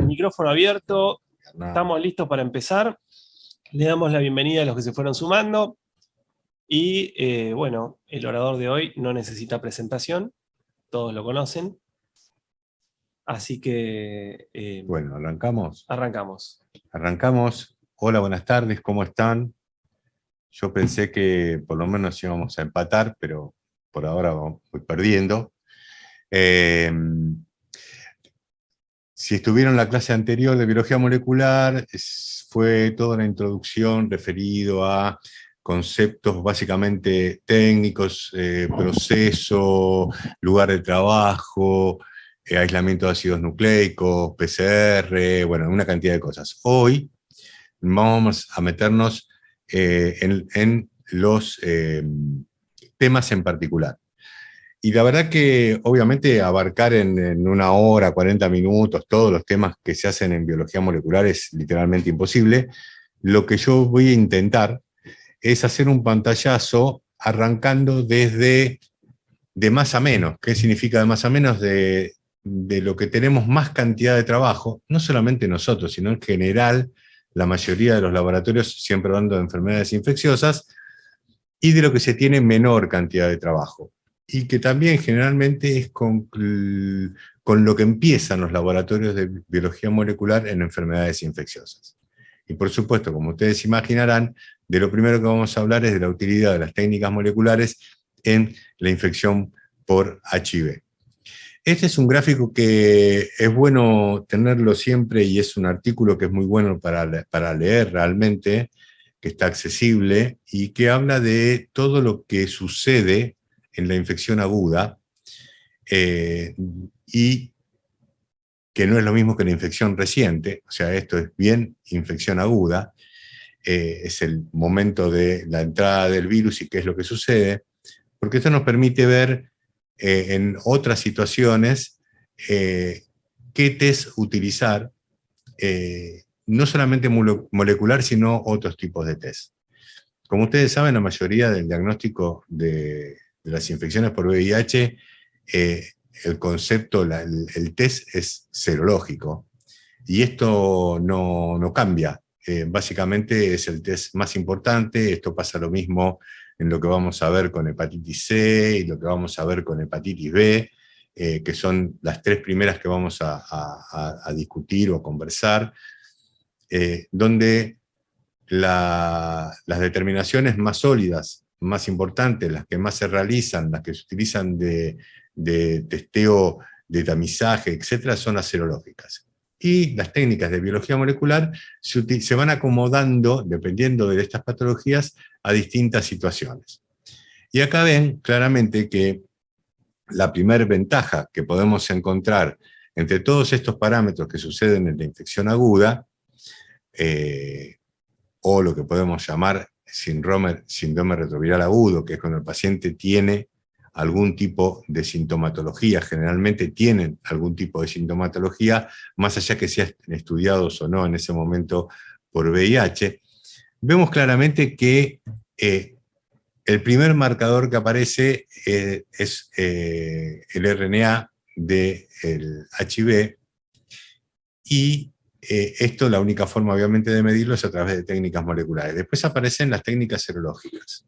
Micrófono abierto, Nada. estamos listos para empezar. Le damos la bienvenida a los que se fueron sumando. Y bueno, el orador de hoy no necesita presentación, todos lo conocen. Así que Bueno, arrancamos. arrancamos. Arrancamos. Hola, buenas tardes, ¿cómo están? Yo pensé que por lo menos íbamos a empatar, pero por ahora voy perdiendo. Si estuvieron en la clase anterior de biología molecular, fue toda una introducción referido a conceptos básicamente técnicos, proceso, lugar de trabajo, aislamiento de ácidos nucleicos, PCR, bueno, una cantidad de cosas. Hoy vamos a meternos en los temas en particular. Y la verdad que obviamente abarcar en una hora, 40 minutos, todos los temas que se hacen en biología molecular es literalmente imposible. Lo que yo voy a intentar es hacer un pantallazo arrancando desde de más a menos. ¿Qué significa de más a menos? De lo que tenemos más cantidad de trabajo, no solamente nosotros, sino en general la mayoría de los laboratorios, siempre hablando de enfermedades infecciosas, y de lo que se tiene menor cantidad de trabajo. Y que también generalmente es con lo que empiezan los laboratorios de biología molecular en enfermedades infecciosas. Y por supuesto, como ustedes imaginarán, de lo primero que vamos a hablar es de la utilidad de las técnicas moleculares en la infección por HIV. Este es un gráfico que es bueno tenerlo siempre y es un artículo que es muy bueno para leer realmente, que está accesible y que habla de todo lo que sucede en la infección aguda y que no es lo mismo que la infección reciente, o sea, esto es bien infección aguda, es el momento de la entrada del virus y qué es lo que sucede, porque esto nos permite ver en otras situaciones qué test utilizar, no solamente molecular, sino otros tipos de test. Como ustedes saben, la mayoría del diagnóstico de las infecciones por VIH, el concepto, el test es serológico, y esto no cambia. Básicamente es el test más importante. Esto pasa lo mismo en lo que vamos a ver con hepatitis C y lo que vamos a ver con hepatitis B, que son las tres primeras que vamos a discutir o conversar, donde las determinaciones más sólidas, más importantes, las que más se realizan, las que se utilizan de testeo, de tamizaje, etcétera, son las serológicas. Y las técnicas de biología molecular se van acomodando, dependiendo de estas patologías, a distintas situaciones. Y acá ven claramente que la primera ventaja que podemos encontrar entre todos estos parámetros que suceden en la infección aguda, o lo que podemos llamar síndrome retroviral agudo, que es cuando el paciente tiene algún tipo de sintomatología, generalmente tienen algún tipo de sintomatología, más allá que sean estudiados o no en ese momento por VIH, vemos claramente que el primer marcador que aparece es el RNA del HIV, y esto, la única forma obviamente de medirlo es a través de técnicas moleculares. Después aparecen las técnicas serológicas.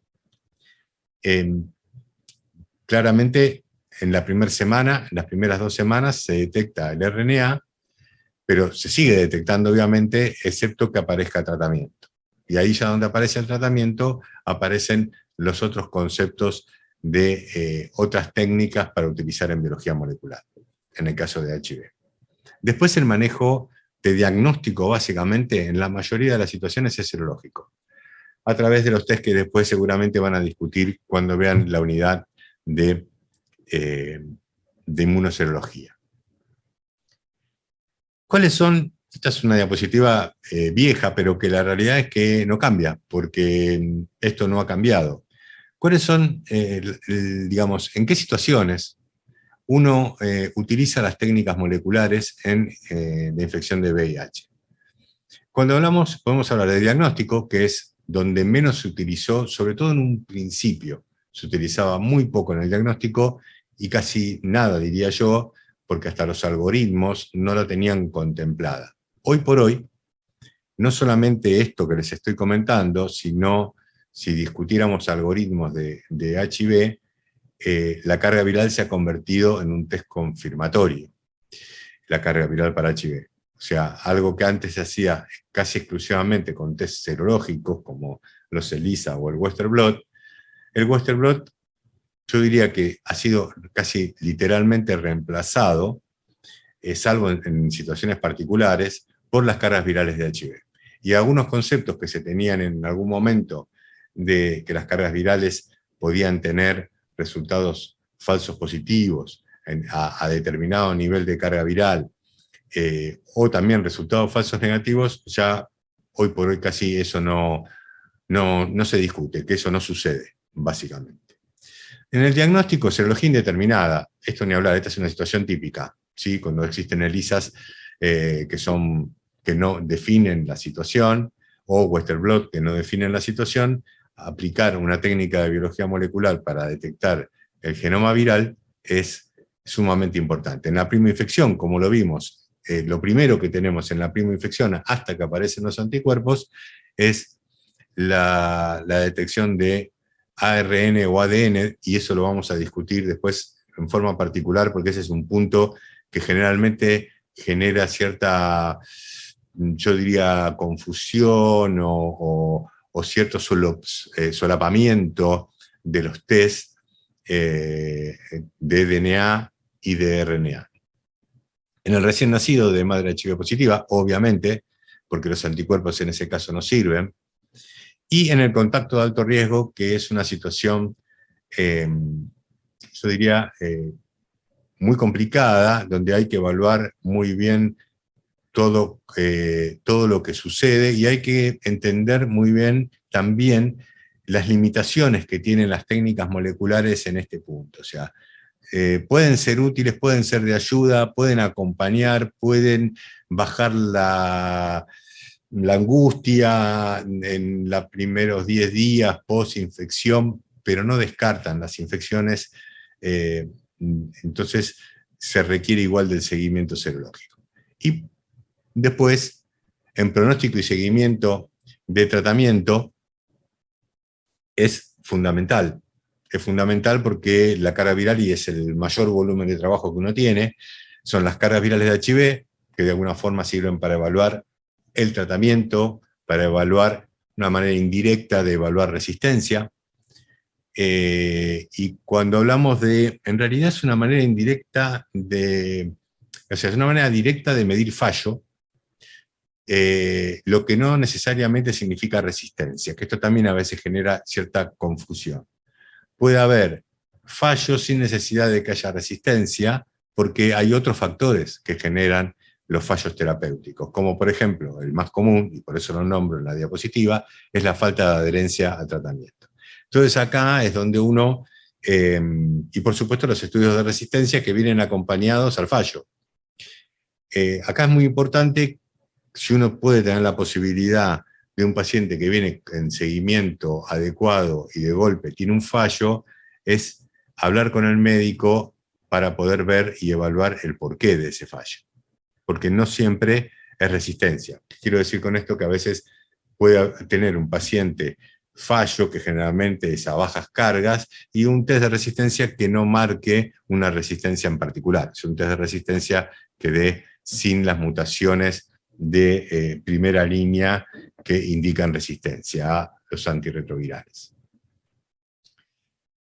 Claramente, en la primera semana, en las primeras 2 semanas, se detecta el RNA, pero se sigue detectando obviamente, excepto que aparezca tratamiento. Y ahí ya donde aparece el tratamiento, aparecen los otros conceptos de otras técnicas para utilizar en biología molecular, en el caso de HIV. Después el manejo de diagnóstico, básicamente, en la mayoría de las situaciones es serológico, a través de los test que después seguramente van a discutir cuando vean la unidad de inmunoserología. ¿Cuáles son? Esta es una diapositiva vieja, pero que la realidad es que no cambia, porque esto no ha cambiado. ¿Cuáles son, digamos, en qué situaciones uno utiliza las técnicas moleculares en la infección de VIH? Cuando hablamos, podemos hablar de diagnóstico, que es donde menos se utilizó, sobre todo en un principio. Se utilizaba muy poco en el diagnóstico y casi nada, diría yo, porque hasta los algoritmos no la tenían contemplada. Hoy por hoy, no solamente esto que les estoy comentando, sino si discutiéramos algoritmos de HIV, la carga viral se ha convertido en un test confirmatorio, la carga viral para HIV. O sea, algo que antes se hacía casi exclusivamente con test serológicos, como los ELISA o el Western Blot, el Western Blot yo diría que ha sido casi literalmente reemplazado, salvo en situaciones particulares, por las cargas virales de HIV. Y algunos conceptos que se tenían en algún momento de que las cargas virales podían tener resultados falsos positivos a determinado nivel de carga viral, o también resultados falsos negativos, ya hoy por hoy casi eso no se discute, que eso no sucede, básicamente. En el diagnóstico, serología indeterminada, esto ni hablar, esta es una situación típica, ¿sí? Cuando existen ELISAs que no definen la situación, o Western Blot que no definen la situación, aplicar una técnica de biología molecular para detectar el genoma viral es sumamente importante. En la primoinfección, como lo vimos, lo primero que tenemos en la primoinfección hasta que aparecen los anticuerpos es la detección de ARN o ADN, y eso lo vamos a discutir después en forma particular, porque ese es un punto que generalmente genera cierta, yo diría, confusión o cierto solapamiento de los test de DNA y de RNA. En el recién nacido de madre HIV positiva, obviamente, porque los anticuerpos en ese caso no sirven, y en el contacto de alto riesgo, que es una situación, yo diría, muy complicada, donde hay que evaluar muy bien todo lo que sucede, y hay que entender muy bien también las limitaciones que tienen las técnicas moleculares en este punto. O sea, pueden ser útiles, pueden ser de ayuda, pueden acompañar, pueden bajar la angustia en los primeros 10 días post-infección, pero no descartan las infecciones, entonces se requiere igual del seguimiento serológico. Y después, en pronóstico y seguimiento de tratamiento, es fundamental. Es fundamental porque la carga viral, y es el mayor volumen de trabajo que uno tiene, son las cargas virales de HIV, que de alguna forma sirven para evaluar el tratamiento, para evaluar una manera indirecta de evaluar resistencia. Y cuando hablamos en realidad es una manera indirecta o sea, es una manera directa de medir fallo, lo que no necesariamente significa resistencia, que esto también a veces genera cierta confusión. Puede haber fallos sin necesidad de que haya resistencia, porque hay otros factores que generan los fallos terapéuticos, como por ejemplo, el más común, y por eso lo nombro en la diapositiva, es la falta de adherencia al tratamiento. Entonces acá es donde uno, y por supuesto los estudios de resistencia que vienen acompañados al fallo. Acá es muy importante, si uno puede tener la posibilidad de un paciente que viene en seguimiento adecuado y de golpe tiene un fallo, es hablar con el médico para poder ver y evaluar el porqué de ese fallo. Porque no siempre es resistencia. Quiero decir con esto que a veces puede tener un paciente fallo, que generalmente es a bajas cargas, y un test de resistencia que no marque una resistencia en particular. Es un test de resistencia que dé sin las mutaciones de primera línea que indican resistencia a los antirretrovirales.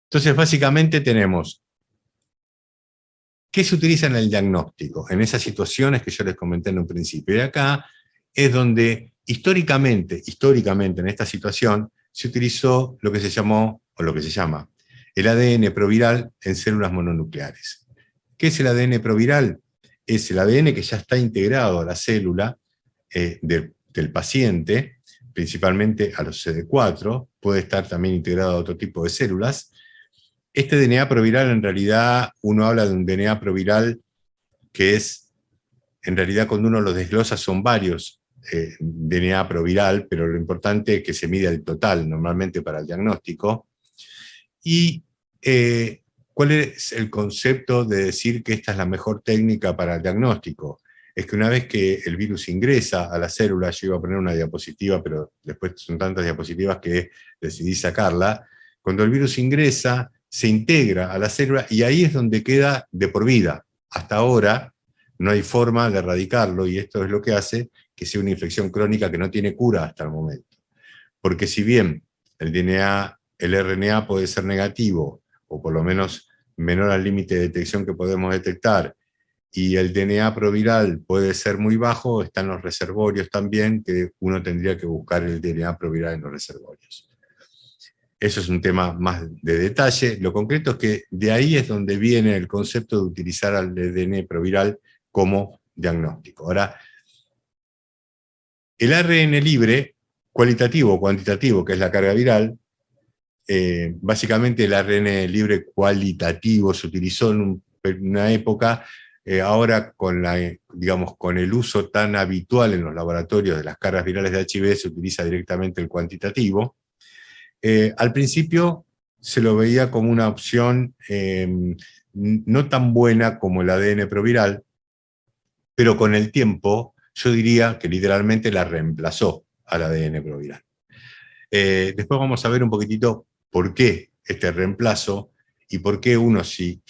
Entonces, básicamente tenemos ¿qué se utiliza en el diagnóstico? En esas situaciones que yo les comenté en un principio. Y acá es donde históricamente en esta situación se utilizó lo que se llamó, o lo que se llama, el ADN proviral en células mononucleares. ¿Qué es el ADN proviral? Es el ADN que ya está integrado a la célula del paciente, principalmente a los CD4, puede estar también integrado a otro tipo de células. Este DNA proviral, en realidad, uno habla de un DNA proviral que es, en realidad cuando uno lo desglosa son varios DNA proviral, pero lo importante es que se mide el total, normalmente para el diagnóstico. Y ¿Cuál es el concepto de decir que esta es la mejor técnica para el diagnóstico? Es que una vez que el virus ingresa a la célula, yo iba a poner una diapositiva, pero después son tantas diapositivas que decidí sacarla. Cuando el virus ingresa, se integra a la célula y ahí es donde queda de por vida. Hasta ahora no hay forma de erradicarlo y esto es lo que hace que sea una infección crónica que no tiene cura hasta el momento. Porque si bien el DNA, el RNA puede ser negativo, o por lo menos menor al límite de detección que podemos detectar, y el DNA proviral puede ser muy bajo, están los reservorios también, que uno tendría que buscar el DNA proviral en los reservorios. Eso es un tema más de detalle. Lo concreto es que de ahí es donde viene el concepto de utilizar al ADN proviral como diagnóstico. Ahora, el ARN libre, cualitativo o cuantitativo, que es la carga viral, básicamente el ARN libre cualitativo se utilizó en una época, ahora con el uso tan habitual en los laboratorios de las cargas virales de HIV se utiliza directamente el cuantitativo. Al principio se lo veía como una opción no tan buena como el ADN proviral, pero con el tiempo yo diría que literalmente la reemplazó al ADN proviral. Después vamos a ver un poquitito por qué este reemplazo y por qué uno, si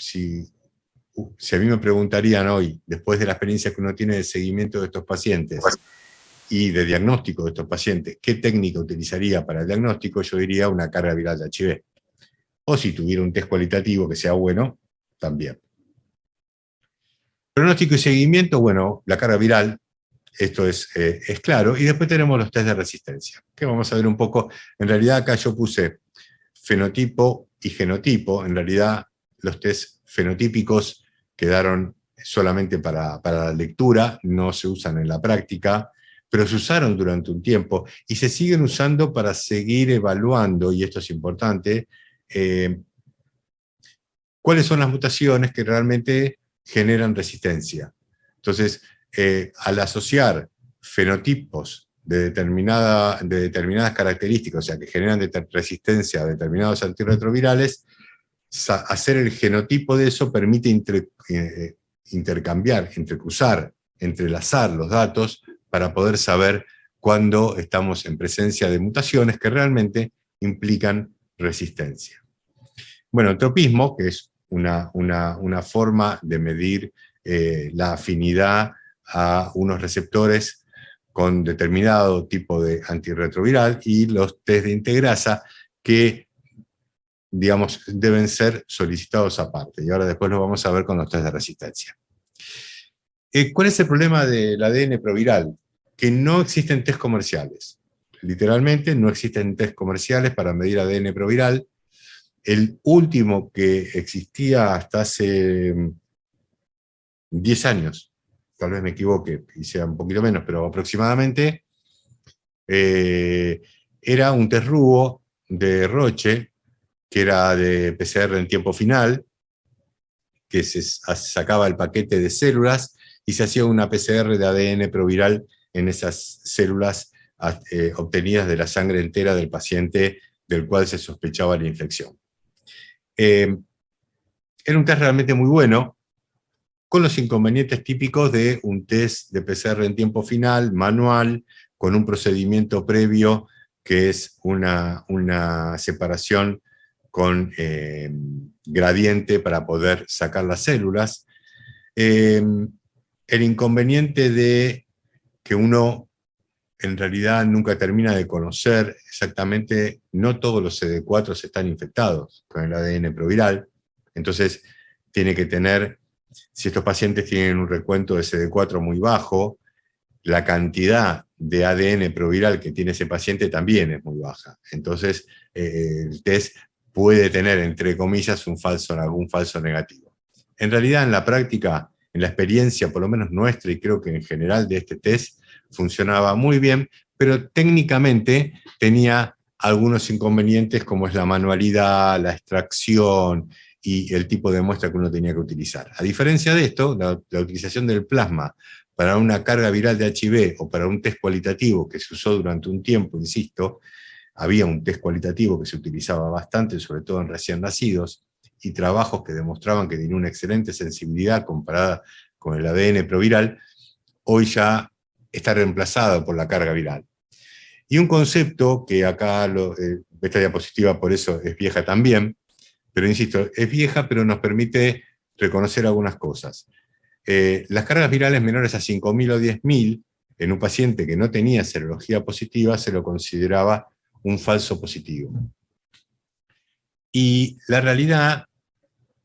a mí me preguntarían hoy, después de la experiencia que uno tiene de seguimiento de estos pacientes y de diagnóstico de estos pacientes, ¿qué técnica utilizaría para el diagnóstico? Yo diría una carga viral de HIV. O si tuviera un test cualitativo que sea bueno, también. Pronóstico y seguimiento, bueno, la carga viral, esto es claro, y después tenemos los test de resistencia, que vamos a ver un poco. En realidad acá yo puse fenotipo y genotipo. En realidad los test fenotípicos quedaron solamente para la lectura, no se usan en la práctica, pero se usaron durante un tiempo y se siguen usando para seguir evaluando, y esto es importante, cuáles son las mutaciones que realmente generan resistencia. Entonces, al asociar fenotipos de determinadas características, o sea, que generan resistencia a determinados antirretrovirales, hacer el genotipo de eso permite intercambiar, entrecruzar, entrelazar los datos para poder saber cuándo estamos en presencia de mutaciones que realmente implican resistencia. Bueno, tropismo, que es una forma de medir la afinidad a unos receptores con determinado tipo de antirretroviral, y los test de integrasa que, digamos, deben ser solicitados aparte. Y ahora después lo vamos a ver con los test de resistencia. ¿Cuál es el problema del ADN proviral? Que no existen test comerciales. Literalmente no existen test comerciales para medir ADN proviral. El último que existía hasta hace 10 años, tal vez me equivoque y sea un poquito menos, pero aproximadamente, era un test Rubo de Roche, que era de PCR en tiempo final, que se sacaba el paquete de células y se hacía una PCR de ADN proviral en esas células obtenidas de la sangre entera del paciente del cual se sospechaba la infección. Era un test realmente muy bueno, con los inconvenientes típicos de un test de PCR en tiempo final, manual, con un procedimiento previo que es una separación con gradiente para poder sacar las células. El inconveniente de que uno en realidad nunca termina de conocer exactamente, no todos los CD4 están infectados con el ADN proviral, entonces tiene que tener, si estos pacientes tienen un recuento de CD4 muy bajo, la cantidad de ADN proviral que tiene ese paciente también es muy baja. Entonces el test puede tener, entre comillas, algún falso negativo. En realidad, en la práctica, en la experiencia, por lo menos nuestra, y creo que en general de este test, funcionaba muy bien, pero técnicamente tenía algunos inconvenientes como es la manualidad, la extracción y el tipo de muestra que uno tenía que utilizar. A diferencia de esto, la utilización del plasma para una carga viral de HIV o para un test cualitativo que se usó durante un tiempo, insisto, había un test cualitativo que se utilizaba bastante, sobre todo en recién nacidos, y trabajos que demostraban que tenía una excelente sensibilidad comparada con el ADN proviral, hoy ya está reemplazado por la carga viral. Y un concepto que acá, esta diapositiva por eso es vieja también, pero insisto, es vieja, pero nos permite reconocer algunas cosas. Las cargas virales menores a 5.000 o 10.000, en un paciente que no tenía serología positiva, se lo consideraba un falso positivo. Y la realidad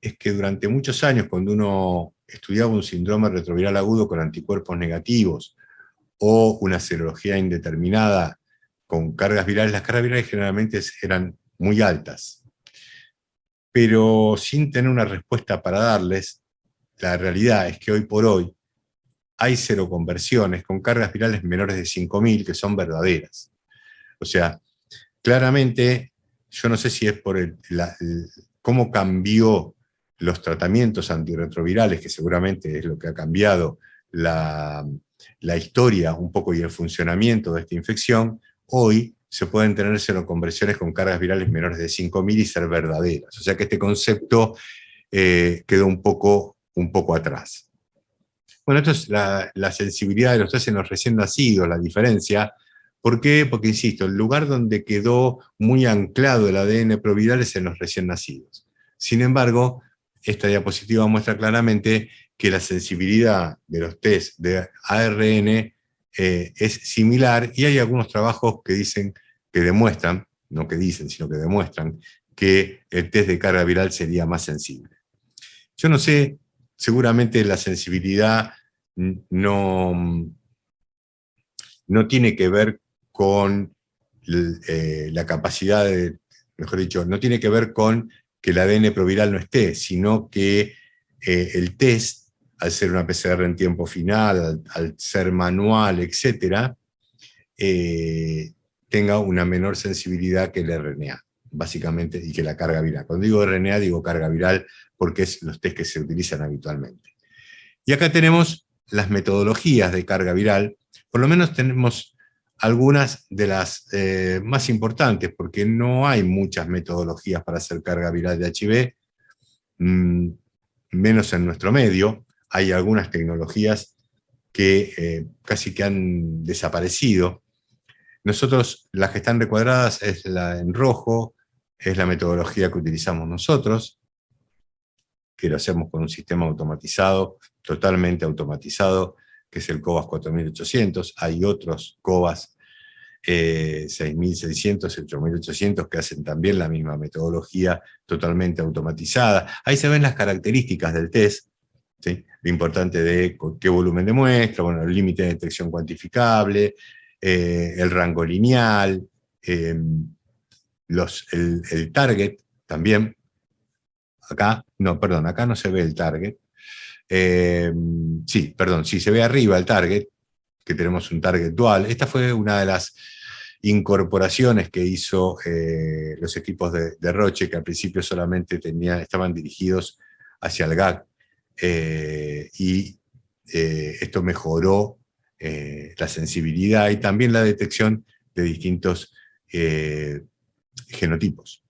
es que durante muchos años, cuando uno estudiaba un síndrome retroviral agudo con anticuerpos negativos o una serología indeterminada con cargas virales, las cargas virales generalmente eran muy altas. Pero sin tener una respuesta para darles, la realidad es que hoy por hoy hay seroconversiones con cargas virales menores de 5.000 que son verdaderas. O sea, claramente, yo no sé si es por cómo cambió los tratamientos antirretrovirales, que seguramente es lo que ha cambiado la historia un poco y el funcionamiento de esta infección. Hoy se pueden tener seroconversiones con cargas virales menores de 5.000 y ser verdaderas. O sea que este concepto quedó un poco atrás. Bueno, esto es la sensibilidad de los test en los recién nacidos, la diferencia. ¿Por qué? Porque, insisto, el lugar donde quedó muy anclado el ADN proviral es en los recién nacidos. Sin embargo, esta diapositiva muestra claramente que la sensibilidad de los test de ARN es similar, y hay algunos trabajos que dicen, que demuestran, no que dicen, sino que demuestran, que el test de carga viral sería más sensible. Yo no sé, seguramente la sensibilidad no tiene que ver con la capacidad mejor dicho, no tiene que ver con que el ADN proviral no esté, sino que el test, al ser una PCR en tiempo final, al ser manual, etc., tenga una menor sensibilidad que el RNA, básicamente, y que la carga viral. Cuando digo RNA, digo carga viral, porque es los test que se utilizan habitualmente. Y acá tenemos las metodologías de carga viral. Por lo menos tenemos algunas de las más importantes, porque no hay muchas metodologías para hacer carga viral de HIV, menos en nuestro medio. Hay algunas tecnologías que casi que han desaparecido. Nosotros, las que están recuadradas es la en rojo, es la metodología que utilizamos nosotros, que lo hacemos con un sistema automatizado, totalmente automatizado, que es el COBAS 4800. Hay otros COBAS 6600, 8800, que hacen también la misma metodología totalmente automatizada. Ahí se ven las características del test, ¿sí? Lo importante de qué volumen de muestra, bueno, el límite de detección cuantificable, el rango lineal, el target también. Acá no se ve el target. Sí, se ve arriba el target, que tenemos un target dual. Esta fue una de las incorporaciones que hizo los equipos de Roche, que al principio solamente estaban dirigidos hacia el GAG. Esto mejoró la sensibilidad y también la detección de distintos genotipos.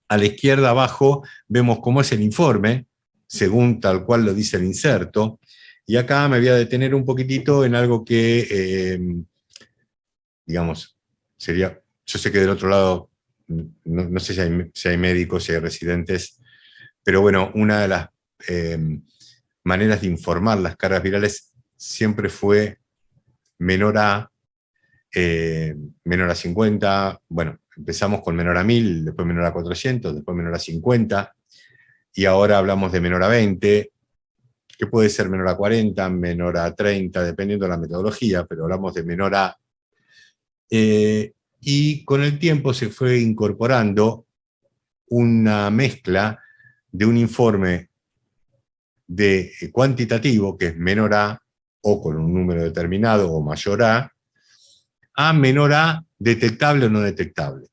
A la izquierda abajo vemos cómo es el informe, según tal cual lo dice el inserto, y acá me voy a detener un poquitito en algo que, digamos, sería, yo sé que del otro lado, no sé si hay médicos, si hay residentes, pero bueno, una de las maneras de informar las cargas virales siempre fue menor a 50, bueno, empezamos con menor a 1000, después menor a 400, después menor a 50, y ahora hablamos de menor a 20, que puede ser menor a 40, menor a 30, dependiendo de la metodología, pero hablamos de menor a. Y con el tiempo se fue incorporando una mezcla de un informe de cuantitativo, que es menor a, o con un número determinado, o mayor a menor a, detectable o no detectable.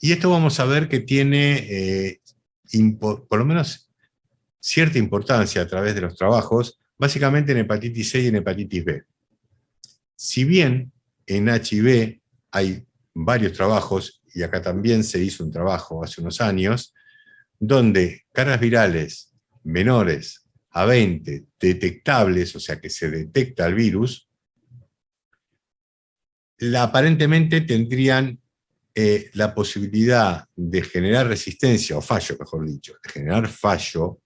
Y esto vamos a ver que tiene, por lo menos, cierta importancia a través de los trabajos, básicamente en hepatitis C y en hepatitis B. Si bien en HIV hay varios trabajos, y acá también se hizo un trabajo hace unos años, donde cargas virales menores a 20 detectables, o sea que se detecta el virus, aparentemente tendrían la posibilidad de generar resistencia, o fallo, mejor dicho, de generar fallo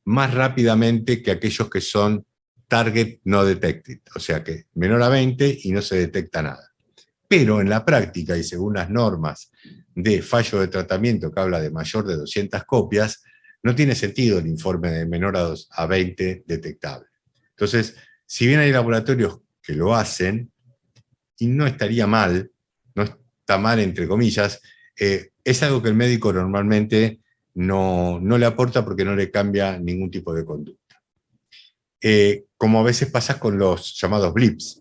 más rápidamente que aquellos que son target no detected, o sea que menor a 20 y no se detecta nada. Pero en la práctica, y según las normas de fallo de tratamiento que habla de mayor de 200 copias, no tiene sentido el informe de menor a 20 detectable. Entonces, si bien hay laboratorios que lo hacen, y no estaría mal, no está mal entre comillas, es algo que el médico normalmente no le aporta porque no le cambia ningún tipo de conducta. Como a veces pasa con los llamados blips,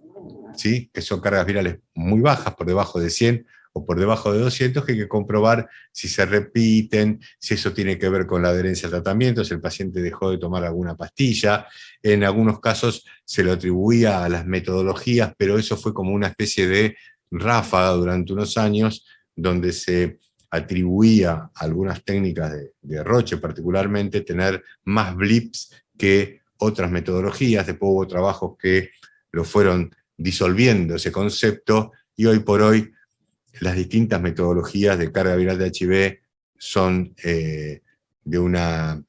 ¿sí? Que son cargas virales muy bajas, por debajo de 100 o por debajo de 200, que hay que comprobar si se repiten, si eso tiene que ver con la adherencia al tratamiento, si el paciente dejó de tomar alguna pastilla. En algunos casos se lo atribuía a las metodologías, pero eso fue como una especie de ráfaga durante unos años, donde se atribuía a algunas técnicas de Roche particularmente tener más blips que otras metodologías. Después hubo trabajos que lo fueron disolviendo ese concepto, y hoy por hoy las distintas metodologías de carga viral de HIV son,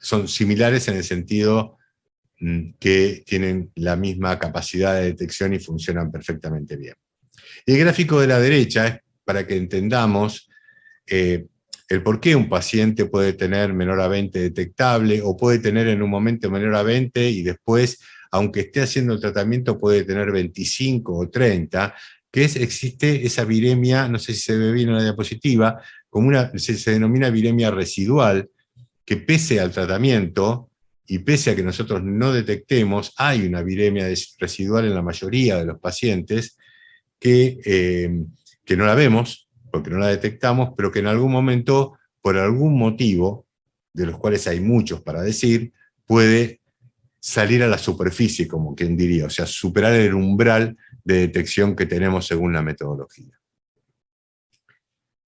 son similares en el sentido que tienen la misma capacidad de detección y funcionan perfectamente bien. Y el gráfico de la derecha es para que entendamos el por qué un paciente puede tener menor a 20 detectable, o puede tener en un momento menor a 20 y después, aunque esté haciendo el tratamiento, puede tener 25 o 30, que existe esa viremia, no sé si se ve bien en la diapositiva, como se denomina viremia residual, que pese al tratamiento y pese a que nosotros no detectemos, hay una viremia residual en la mayoría de los pacientes que no la vemos, porque no la detectamos, pero que en algún momento, por algún motivo, de los cuales hay muchos para decir, puede salir a la superficie, como quien diría, o sea, superar el umbral de detección que tenemos según la metodología.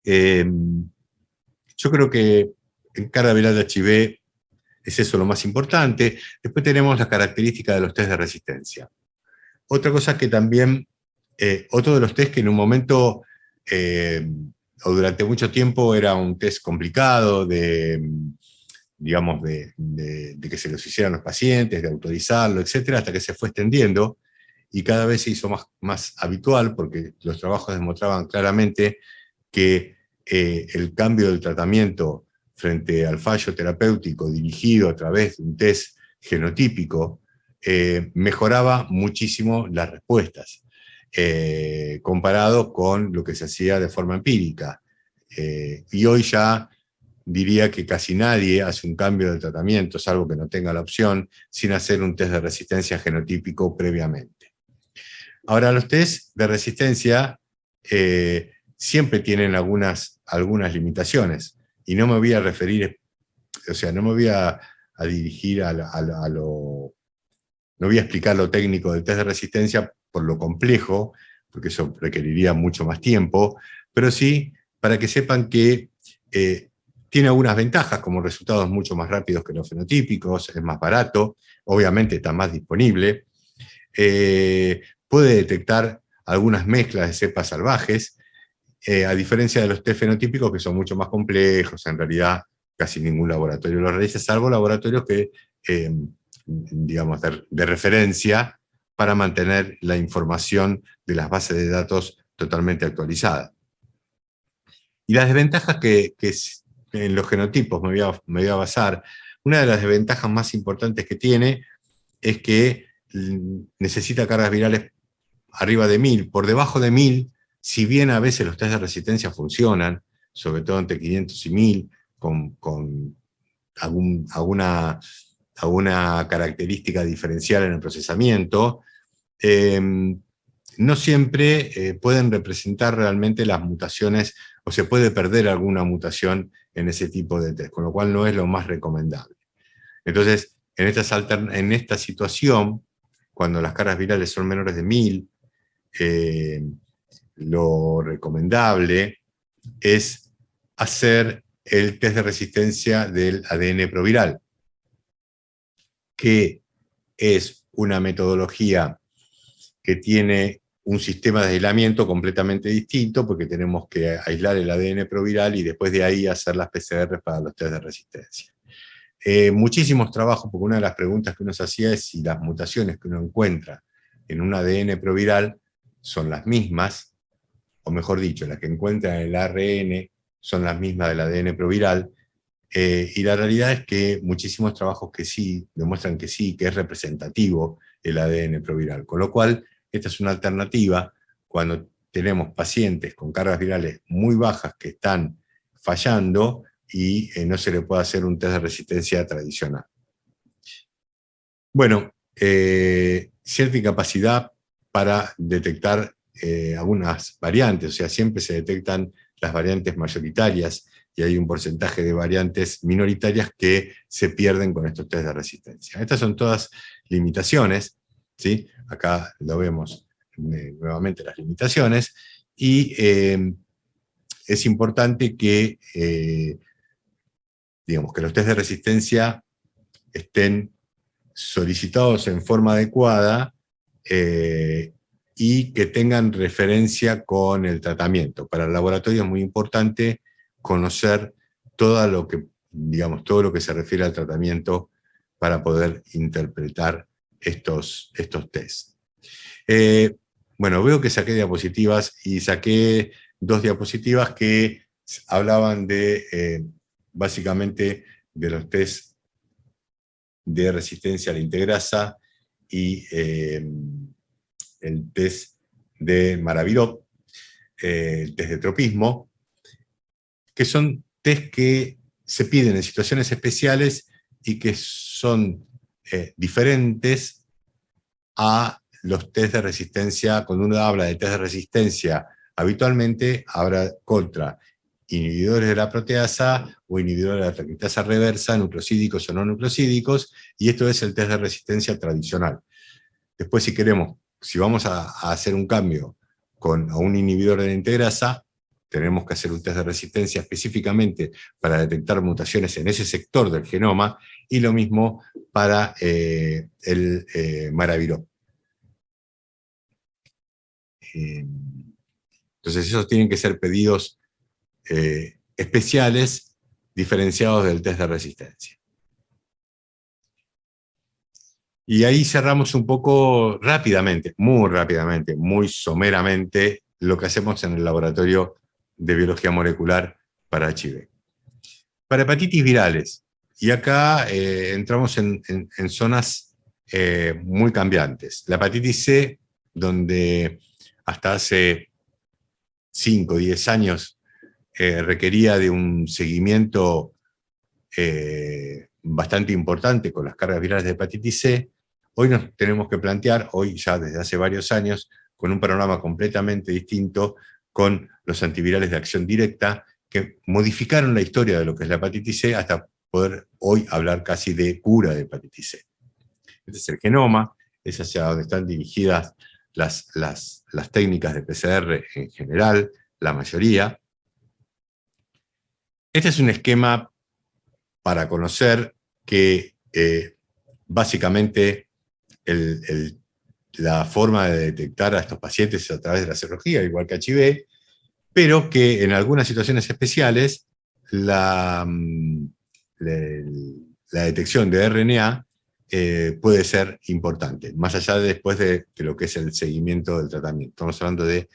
Yo creo que en carga viral de HIV es eso lo más importante. Después tenemos las características de los test de resistencia. Otra cosa que también, otro de los test que en un momento o durante mucho tiempo era un test complicado digamos, de que se los hicieran los pacientes, de autorizarlo, etcétera, hasta que se fue extendiendo y cada vez se hizo más habitual, porque los trabajos demostraban claramente que el cambio del tratamiento frente al fallo terapéutico dirigido a través de un test genotípico mejoraba muchísimo las respuestas, comparado con lo que se hacía de forma empírica. Y hoy ya diría que casi nadie hace un cambio de tratamiento, salvo que no tenga la opción, sin hacer un test de resistencia genotípico previamente. Ahora, los test de resistencia siempre tienen algunas limitaciones, y no me voy a referir, o sea, no me voy a dirigir no voy a explicar lo técnico del test de resistencia por lo complejo, porque eso requeriría mucho más tiempo, pero sí para que sepan que tiene algunas ventajas, como resultados mucho más rápidos que los fenotípicos, es más barato, obviamente está más disponible, puede detectar algunas mezclas de cepas salvajes, a diferencia de los test fenotípicos, que son mucho más complejos. En realidad casi ningún laboratorio lo realiza, salvo laboratorios que, digamos, de referencia para mantener la información de las bases de datos totalmente actualizada. Y las desventajas que en los genotipos me voy a basar, una de las desventajas más importantes que tiene es que necesita cargas virales arriba de 1000. Por debajo de 1000, si bien a veces los test de resistencia funcionan, sobre todo entre 500 y 1000, con alguna característica diferencial en el procesamiento, no siempre pueden representar realmente las mutaciones, o se puede perder alguna mutación en ese tipo de test, con lo cual no es lo más recomendable. Entonces, en esta situación, cuando las cargas virales son menores de 1000, lo recomendable es hacer el test de resistencia del ADN proviral, que es una metodología que tiene un sistema de aislamiento completamente distinto, porque tenemos que aislar el ADN proviral y después de ahí hacer las PCR para los test de resistencia. Muchísimos trabajos, porque una de las preguntas que uno se hacía es si las mutaciones que uno encuentra en un ADN proviral son las mismas, o mejor dicho, las que encuentra en el ARN son las mismas del ADN proviral, y la realidad es que muchísimos trabajos que sí, demuestran que sí, que es representativo el ADN proviral, con lo cual esta es una alternativa cuando tenemos pacientes con cargas virales muy bajas que están fallando y no se le puede hacer un test de resistencia tradicional. Bueno, cierta incapacidad para detectar algunas variantes, o sea, siempre se detectan las variantes mayoritarias y hay un porcentaje de variantes minoritarias que se pierden con estos test de resistencia. Estas son todas limitaciones, ¿sí? Acá lo vemos nuevamente las limitaciones, y es importante que, digamos, que los test de resistencia estén solicitados en forma adecuada y que tengan referencia con el tratamiento. Para el laboratorio es muy importante conocer todo lo que, digamos, todo lo que se refiere al tratamiento para poder interpretar estos tests. Bueno, veo que saqué diapositivas y saqué 2 diapositivas que hablaban de, básicamente, de los tests de resistencia a la integrasa y el test de Maravirot, el test de tropismo, que son test que se piden en situaciones especiales y que son diferentes a los test de resistencia. Cuando uno habla de test de resistencia, habitualmente habla contra inhibidores de la proteasa o inhibidores de la transcriptasa reversa, nucleosídicos o no nucleosídicos, y esto es el test de resistencia tradicional. Después, si vamos a hacer un cambio a un inhibidor de la integrasa, tenemos que hacer un test de resistencia específicamente para detectar mutaciones en ese sector del genoma, y lo mismo para el Maravirot. Entonces esos tienen que ser pedidos especiales diferenciados del test de resistencia. Y ahí cerramos un poco rápidamente, muy someramente, lo que hacemos en el laboratorio de biología molecular para HIV. Para hepatitis virales, y acá entramos en zonas muy cambiantes. La hepatitis C, donde hasta hace 5 o 10 años requería de un seguimiento bastante importante con las cargas virales de hepatitis C, hoy nos tenemos que plantear, hoy ya desde hace varios años, con un panorama completamente distinto, con los antivirales de acción directa, que modificaron la historia de lo que es la hepatitis C hasta poder hoy hablar casi de cura de hepatitis C. Este es el genoma, es hacia donde están dirigidas las técnicas de PCR en general, la mayoría. Este es un esquema para conocer que básicamente la forma de detectar a estos pacientes es a través de la serología, igual que HIV, pero que en algunas situaciones especiales la detección de RNA puede ser importante, más allá después de lo que es el seguimiento del tratamiento. Estamos hablando del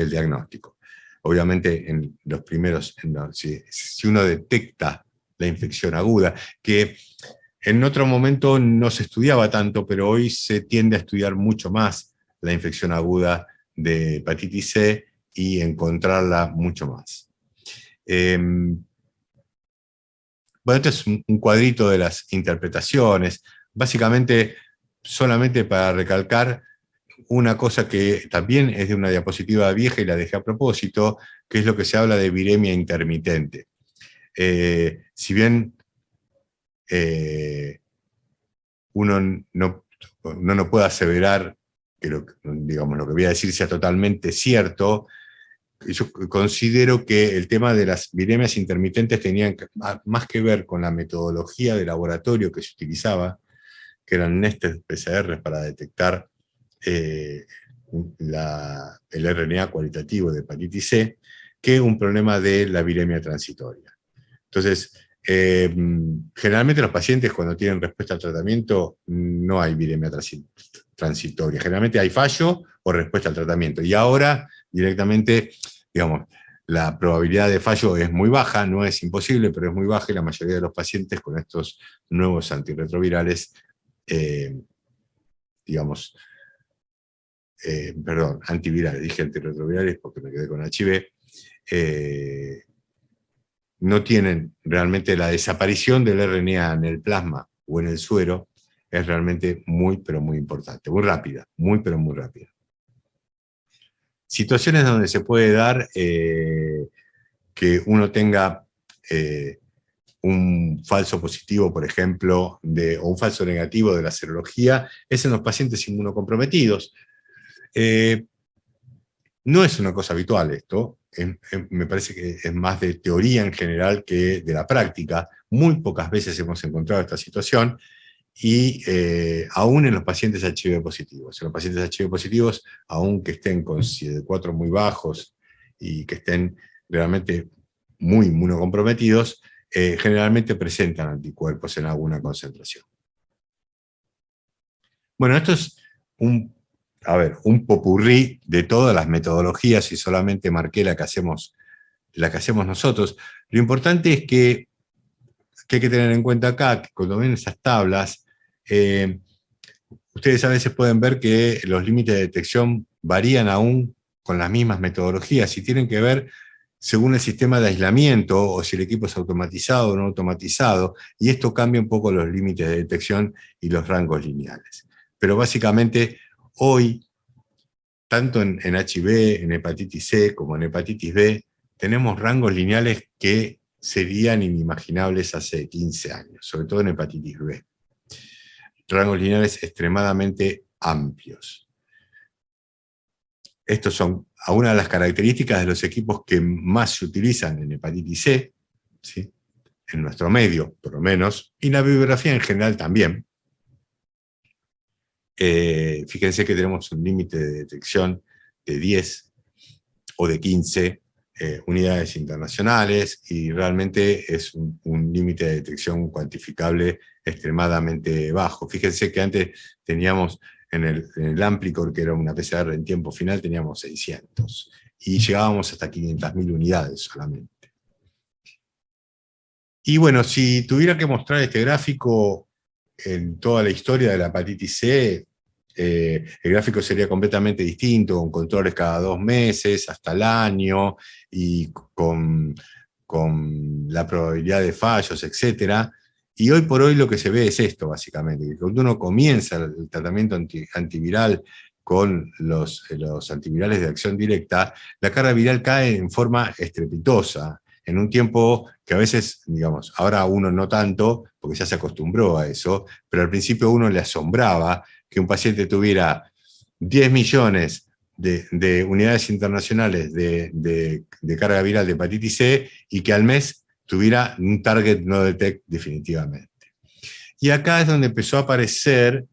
diagnóstico. Obviamente, en los primeros, si uno detecta la infección aguda, que en otro momento no se estudiaba tanto, pero hoy se tiende a estudiar mucho más la infección aguda de hepatitis C y encontrarla mucho más. Bueno, este es un cuadrito de las interpretaciones, básicamente solamente para recalcar una cosa que también es de una diapositiva vieja y la dejé a propósito, que es lo que se habla de viremia intermitente. Si bien uno no puede aseverar que lo que voy a decir sea totalmente cierto, yo considero que el tema de las viremias intermitentes tenían más que ver con la metodología de laboratorio que se utilizaba, que eran nested PCR para detectar el RNA cualitativo de hepatitis C, que un problema de la viremia transitoria. Entonces, generalmente los pacientes cuando tienen respuesta al tratamiento no hay viremia transitoria. Generalmente hay fallo o respuesta al tratamiento. Y ahora directamente, digamos, la probabilidad de fallo es muy baja, no es imposible, pero es muy baja y la mayoría de los pacientes con estos nuevos antirretrovirales, digamos, perdón, antivirales, dije antirretrovirales porque me quedé con HIV, no tienen realmente la desaparición del RNA en el plasma o en el suero, es realmente muy, pero muy importante, muy rápida, muy, pero muy rápida. Situaciones donde se puede dar que uno tenga un falso positivo, por ejemplo, o un falso negativo de la serología, es en los pacientes inmunocomprometidos. No es una cosa habitual esto, me parece que es más de teoría en general que de la práctica. Muy pocas veces hemos encontrado esta situación, y aún en los pacientes HIV positivos. En los pacientes HIV positivos, aun que estén con CD4 muy bajos y que estén realmente muy inmunocomprometidos, generalmente presentan anticuerpos en alguna concentración. Bueno, esto es un popurrí de todas las metodologías y solamente marqué la que hacemos nosotros. Lo importante es que hay que tener en cuenta acá, que cuando ven esas tablas, ustedes a veces pueden ver que los límites de detección varían aún con las mismas metodologías y tienen que ver según el sistema de aislamiento o si el equipo es automatizado o no automatizado, y esto cambia un poco los límites de detección y los rangos lineales. Pero básicamente hoy, tanto en HIV, en hepatitis C como en hepatitis B, tenemos rangos lineales que serían inimaginables hace 15 años, sobre todo en hepatitis B. Rangos lineales extremadamente amplios. Estos son algunas de las características de los equipos que más se utilizan en hepatitis C, ¿sí? En nuestro medio, por lo menos, y la bibliografía en general también. Fíjense que tenemos un límite de detección de 10 o de 15 unidades internacionales, y realmente es un límite de detección cuantificable extremadamente bajo. Fíjense que antes teníamos en el Amplicor, que era una PCR en tiempo final, teníamos 600, y llegábamos hasta 500.000 unidades solamente. Y bueno, si tuviera que mostrar este gráfico en toda la historia de la hepatitis C, el gráfico sería completamente distinto, con controles cada 2 meses, hasta el año, y con la probabilidad de fallos, etc. Y hoy por hoy lo que se ve es esto, básicamente, que cuando uno comienza el tratamiento antiviral con los antivirales de acción directa, la carga viral cae en forma estrepitosa, en un tiempo que a veces, digamos, ahora uno no tanto, porque ya se acostumbró a eso, pero al principio a uno le asombraba que un paciente tuviera 10 millones de unidades internacionales de carga viral de hepatitis C y que al mes tuviera un target no detect definitivamente. Y acá es donde empezó a aparecer,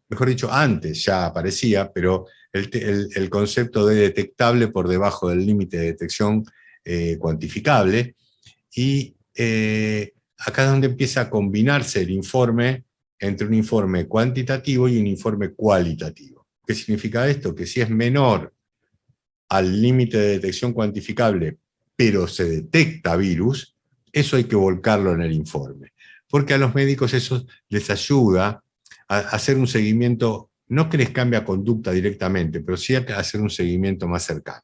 mejor dicho, antes ya aparecía, pero el concepto de detectable por debajo del límite de detección cuantificable, y acá es donde empieza a combinarse el informe entre un informe cuantitativo y un informe cualitativo. ¿Qué significa esto? Que si es menor al límite de detección cuantificable, pero se detecta virus, eso hay que volcarlo en el informe, porque a los médicos eso les ayuda a hacer un seguimiento, no que les cambie conducta directamente, pero sí a hacer un seguimiento más cercano.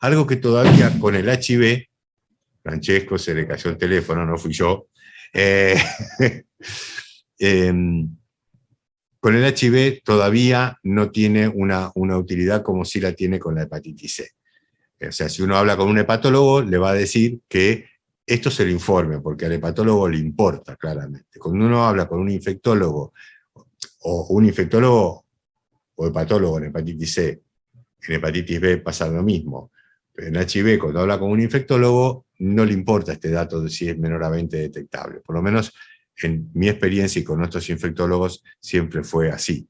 Algo que todavía con el HIV, Francesco se le cayó el teléfono, no fui yo, con el HIV todavía no tiene una utilidad como sí la tiene con la hepatitis C. O sea, si uno habla con un hepatólogo, le va a decir que esto es el informe, porque al hepatólogo le importa claramente. Cuando uno habla con un infectólogo o hepatólogo en hepatitis C, en hepatitis B pasa lo mismo, En HIV, cuando habla con un infectólogo, no le importa este dato de si es menor a 20 detectable. Por lo menos en mi experiencia y con nuestros infectólogos siempre fue así.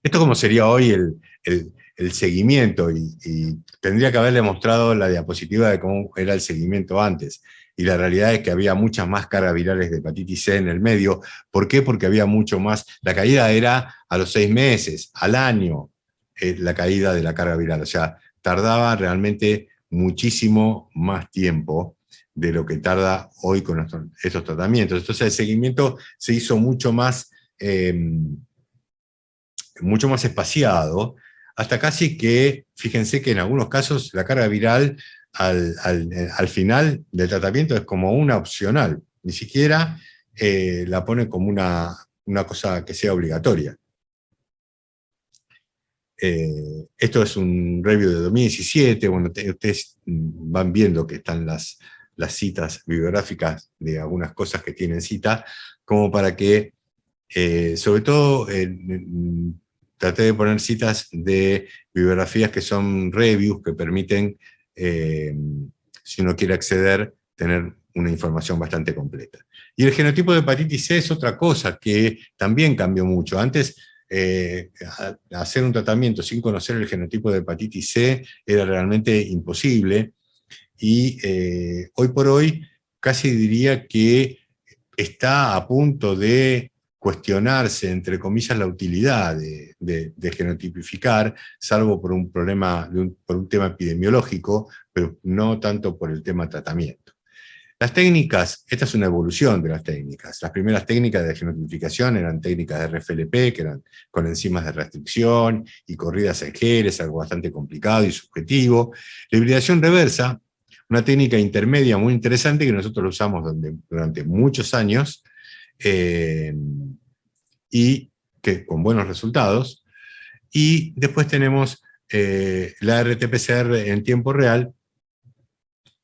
Esto como sería hoy el seguimiento, y tendría que haberle mostrado la diapositiva de cómo era el seguimiento antes. Y la realidad es que había muchas más cargas virales de hepatitis C en el medio. ¿Por qué? Porque había mucho más. La caída era a los 6 meses, al año, la caída de la carga viral. O sea, tardaba realmente muchísimo más tiempo de lo que tarda hoy con estos tratamientos. Entonces el seguimiento se hizo mucho más espaciado, hasta casi que, fíjense que en algunos casos la carga viral al final del tratamiento es como una opcional, ni siquiera la pone como una cosa que sea obligatoria. Esto es un review de 2017, bueno, ustedes van viendo que están las citas bibliográficas de algunas cosas que tienen cita, como para que, sobre todo, traté de poner citas de bibliografías que son reviews, que permiten, si uno quiere acceder, tener una información bastante completa. Y el genotipo de hepatitis C es otra cosa que también cambió mucho. Antes, hacer un tratamiento sin conocer el genotipo de hepatitis C era realmente imposible, y hoy por hoy casi diría que está a punto de cuestionarse, entre comillas, la utilidad de genotipificar, salvo por un problema, por un tema epidemiológico, pero no tanto por el tema tratamiento. Las técnicas, esta es una evolución de las técnicas. Las primeras técnicas de genotipificación eran técnicas de RFLP, que eran con enzimas de restricción y corridas en geles, algo bastante complicado y subjetivo. La hibridación reversa, una técnica intermedia muy interesante que nosotros lo usamos durante muchos años, y que con buenos resultados. Y después tenemos la RT-PCR en tiempo real,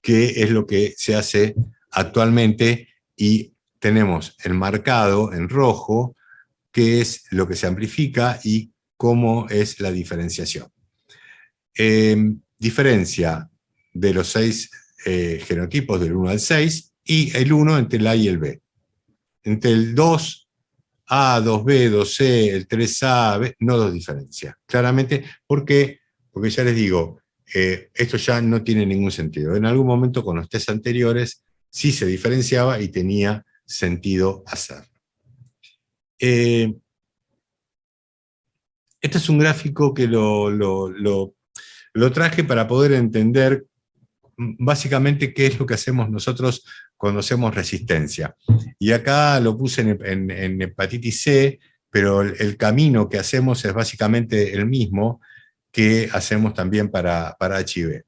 que es lo que se hace actualmente, y tenemos el marcado en rojo, que es lo que se amplifica y cómo es la diferenciación. Diferencia de los 6 genotipos del 1 al 6, y el 1 entre el A y el B. Entre el 2A, 2B, 2C, el 3A, B, no los diferencia. Claramente, ¿por qué? Porque ya les digo, esto ya no tiene ningún sentido. En algún momento con los test anteriores sí se diferenciaba y tenía sentido hacerlo. Este es un gráfico que lo traje para poder entender básicamente qué es lo que hacemos nosotros cuando hacemos resistencia. Y acá lo puse en hepatitis C, pero el camino que hacemos es básicamente el mismo que hacemos también para HIV,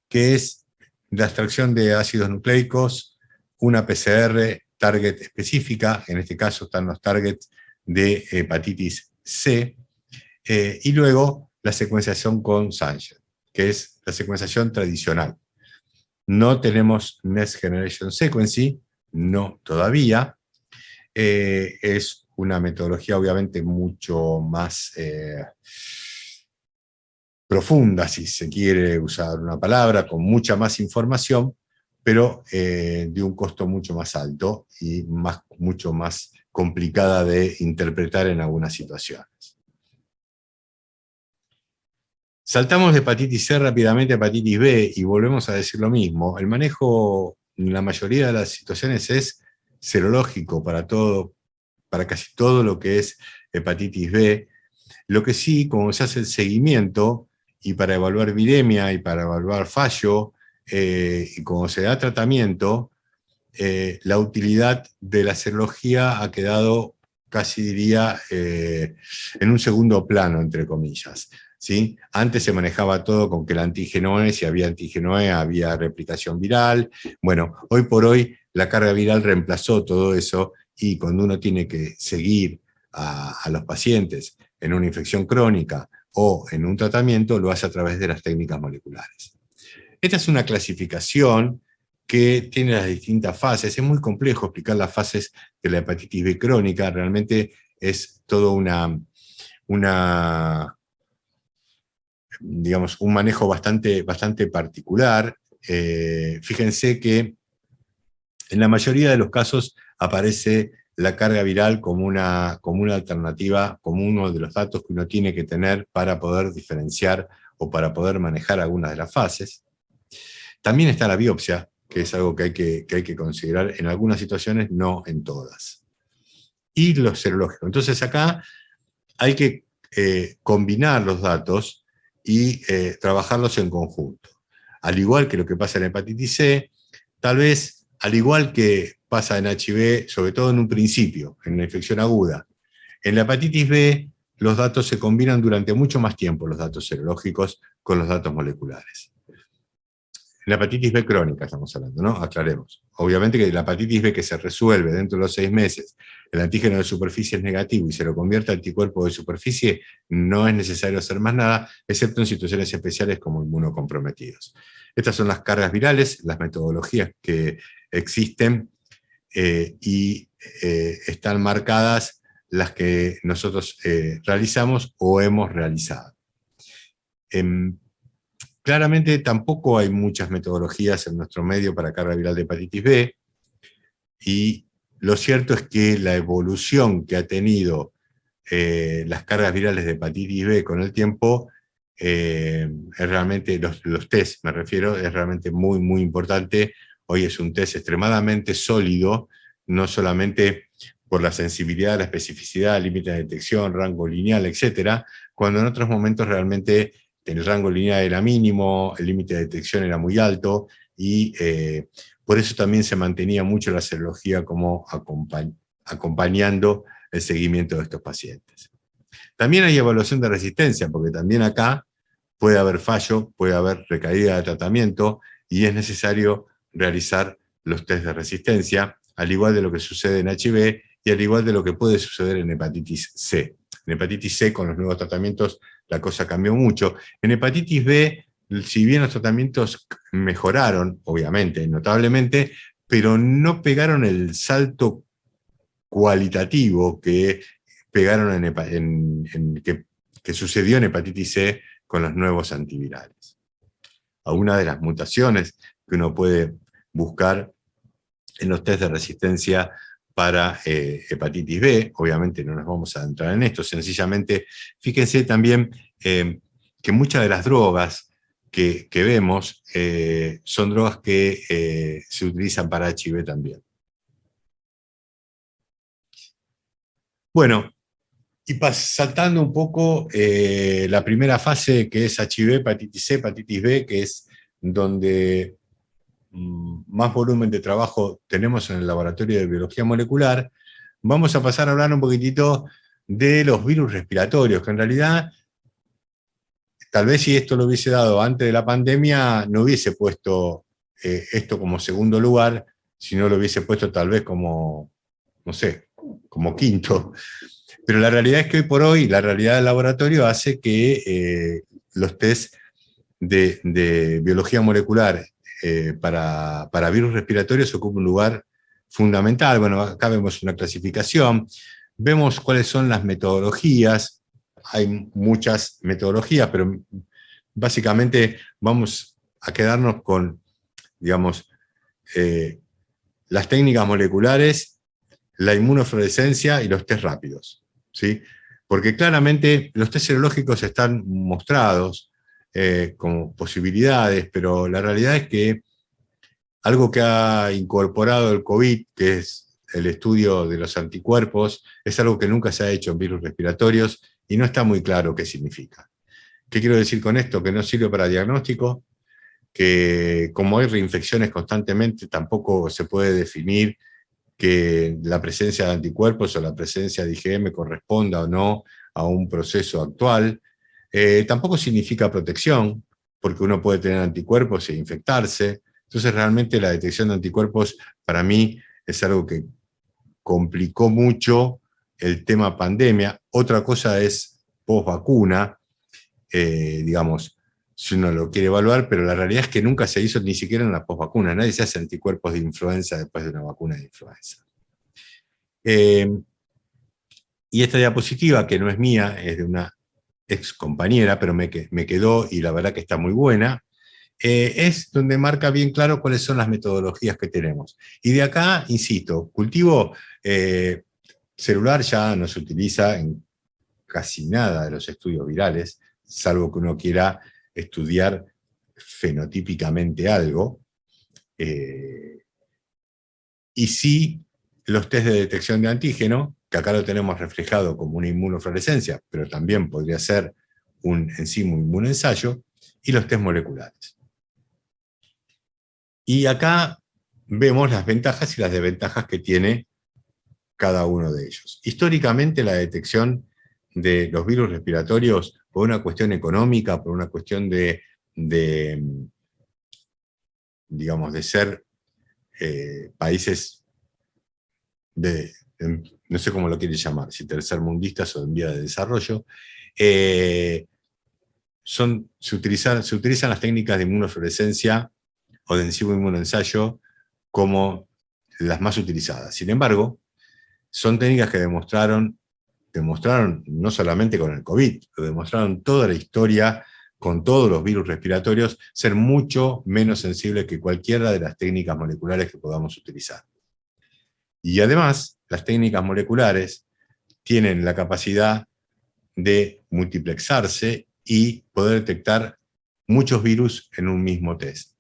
que es la extracción de ácidos nucleicos, una PCR target específica, en este caso están los targets de hepatitis C, y luego la secuenciación con Sanger, que es la secuenciación tradicional. No tenemos Next Generation Sequencing, no todavía. Es una metodología obviamente mucho más profunda, si se quiere usar una palabra, con mucha más información, pero de un costo mucho más alto y mucho más complicada de interpretar en algunas situaciones. Saltamos de hepatitis C rápidamente a hepatitis B y volvemos a decir lo mismo. El manejo en la mayoría de las situaciones es serológico para casi todo lo que es hepatitis B. Lo que sí, como se hace el seguimiento, y para evaluar viremia y para evaluar fallo, y como se da tratamiento, la utilidad de la serología ha quedado, casi diría, en un segundo plano, entre comillas. ¿Sí? Antes se manejaba todo con que el antígeno E, si había antígeno E, había replicación viral. Bueno, hoy por hoy la carga viral reemplazó todo eso, y cuando uno tiene que seguir a los pacientes en una infección crónica o en un tratamiento, lo hace a través de las técnicas moleculares. Esta es una clasificación que tiene las distintas fases. Es muy complejo explicar las fases de la hepatitis B crónica, realmente es todo digamos, un manejo bastante particular. Fíjense que en la mayoría de los casos aparece la carga viral como una alternativa, como uno de los datos que uno tiene que tener para poder diferenciar o para poder manejar algunas de las fases. También está la biopsia, que es algo que hay que considerar en algunas situaciones, no en todas. Y los serológicos. Entonces acá hay que combinar los datos y trabajarlos en conjunto. Al igual que lo que pasa en hepatitis C, tal vez, al igual que pasa en HIV, sobre todo en un principio, en una infección aguda, en la hepatitis B los datos se combinan durante mucho más tiempo, los datos serológicos con los datos moleculares. En la hepatitis B crónica estamos hablando, ¿no? Aclaremos. Obviamente que la hepatitis B que se resuelve dentro de los 6 meses, el antígeno de superficie es negativo y se lo convierte a anticuerpo de superficie, no es necesario hacer más nada, excepto en situaciones especiales como inmunocomprometidos. Estas son las cargas virales, las metodologías que existen y están marcadas las que nosotros realizamos o hemos realizado. Claramente tampoco hay muchas metodologías en nuestro medio para carga viral de hepatitis B, y lo cierto es que la evolución que ha tenido las cargas virales de hepatitis B con el tiempo, es realmente, los test me refiero, es realmente muy, muy importante. Hoy es un test extremadamente sólido, no solamente por la sensibilidad, la especificidad, límite de detección, rango lineal, etcétera, cuando en otros momentos realmente el rango lineal era mínimo, el límite de detección era muy alto, y por eso también se mantenía mucho la serología como acompañando el seguimiento de estos pacientes. También hay evaluación de resistencia, porque también acá puede haber fallo, puede haber recaída de tratamiento, y es necesario realizar los test de resistencia, al igual de lo que sucede en HIV y al igual de lo que puede suceder en hepatitis C. En hepatitis C, con los nuevos tratamientos, la cosa cambió mucho. En hepatitis B, si bien los tratamientos mejoraron, obviamente, notablemente, pero no pegaron el salto cualitativo que pegaron que sucedió en hepatitis C con los nuevos antivirales. Algunas de las mutaciones que uno puede buscar en los test de resistencia para hepatitis B, obviamente no nos vamos a entrar en esto, sencillamente fíjense también que muchas de las drogas que vemos son drogas que se utilizan para HIV también. Bueno, y saltando un poco la primera fase, que es HIV, hepatitis C, hepatitis B, que es donde más volumen de trabajo tenemos en el laboratorio de biología molecular, vamos a pasar a hablar un poquitito de los virus respiratorios, que en realidad, tal vez si esto lo hubiese dado antes de la pandemia, no hubiese puesto esto como segundo lugar, sino lo hubiese puesto tal vez como, no sé, como quinto. Pero la realidad es que hoy por hoy, la realidad del laboratorio hace que los test de biología molecular para virus respiratorios ocupen un lugar fundamental. Bueno, acá vemos una clasificación, vemos cuáles son las metodologías, hay muchas metodologías, pero básicamente vamos a quedarnos con, digamos, las técnicas moleculares, la inmunofluorescencia y los test rápidos, ¿sí? Porque claramente los test serológicos están mostrados como posibilidades, pero la realidad es que algo que ha incorporado el COVID, que es el estudio de los anticuerpos, es algo que nunca se ha hecho en virus respiratorios y no está muy claro qué significa. ¿Qué quiero decir con esto? Que no sirve para diagnóstico, que como hay reinfecciones constantemente, tampoco se puede definir que la presencia de anticuerpos o la presencia de IgM corresponda o no a un proceso actual. Tampoco significa protección, porque uno puede tener anticuerpos e infectarse. Entonces realmente la detección de anticuerpos para mí es algo que complicó mucho el tema pandemia. Otra cosa es post-vacuna, digamos, si uno lo quiere evaluar, pero la realidad es que nunca se hizo ni siquiera en la post-vacuna. Nadie se hace anticuerpos de influenza después de una vacuna de influenza. Y esta diapositiva, que no es mía, es de una ex compañera, pero me quedó y la verdad que está muy buena, es donde marca bien claro cuáles son las metodologías que tenemos. Y de acá, insisto, cultivo celular ya no se utiliza en casi nada de los estudios virales, salvo que uno quiera estudiar fenotípicamente algo, y sí los test de detección de antígeno, que acá lo tenemos reflejado como una inmunofluorescencia, pero también podría ser un enzimo inmunoensayo, y los test moleculares. Y acá vemos las ventajas y las desventajas que tiene cada uno de ellos. Históricamente la detección de los virus respiratorios, por una cuestión económica, por una cuestión digamos, de ser países no sé cómo lo quiere llamar, si tercermundistas o en vía de desarrollo, se utilizan las técnicas de inmunofluorescencia o de enzimo inmunoensayo como las más utilizadas. Sin embargo, son técnicas que demostraron no solamente con el COVID, lo demostraron toda la historia con todos los virus respiratorios, ser mucho menos sensibles que cualquiera de las técnicas moleculares que podamos utilizar. Y además, las técnicas moleculares tienen la capacidad de multiplexarse y poder detectar muchos virus en un mismo test.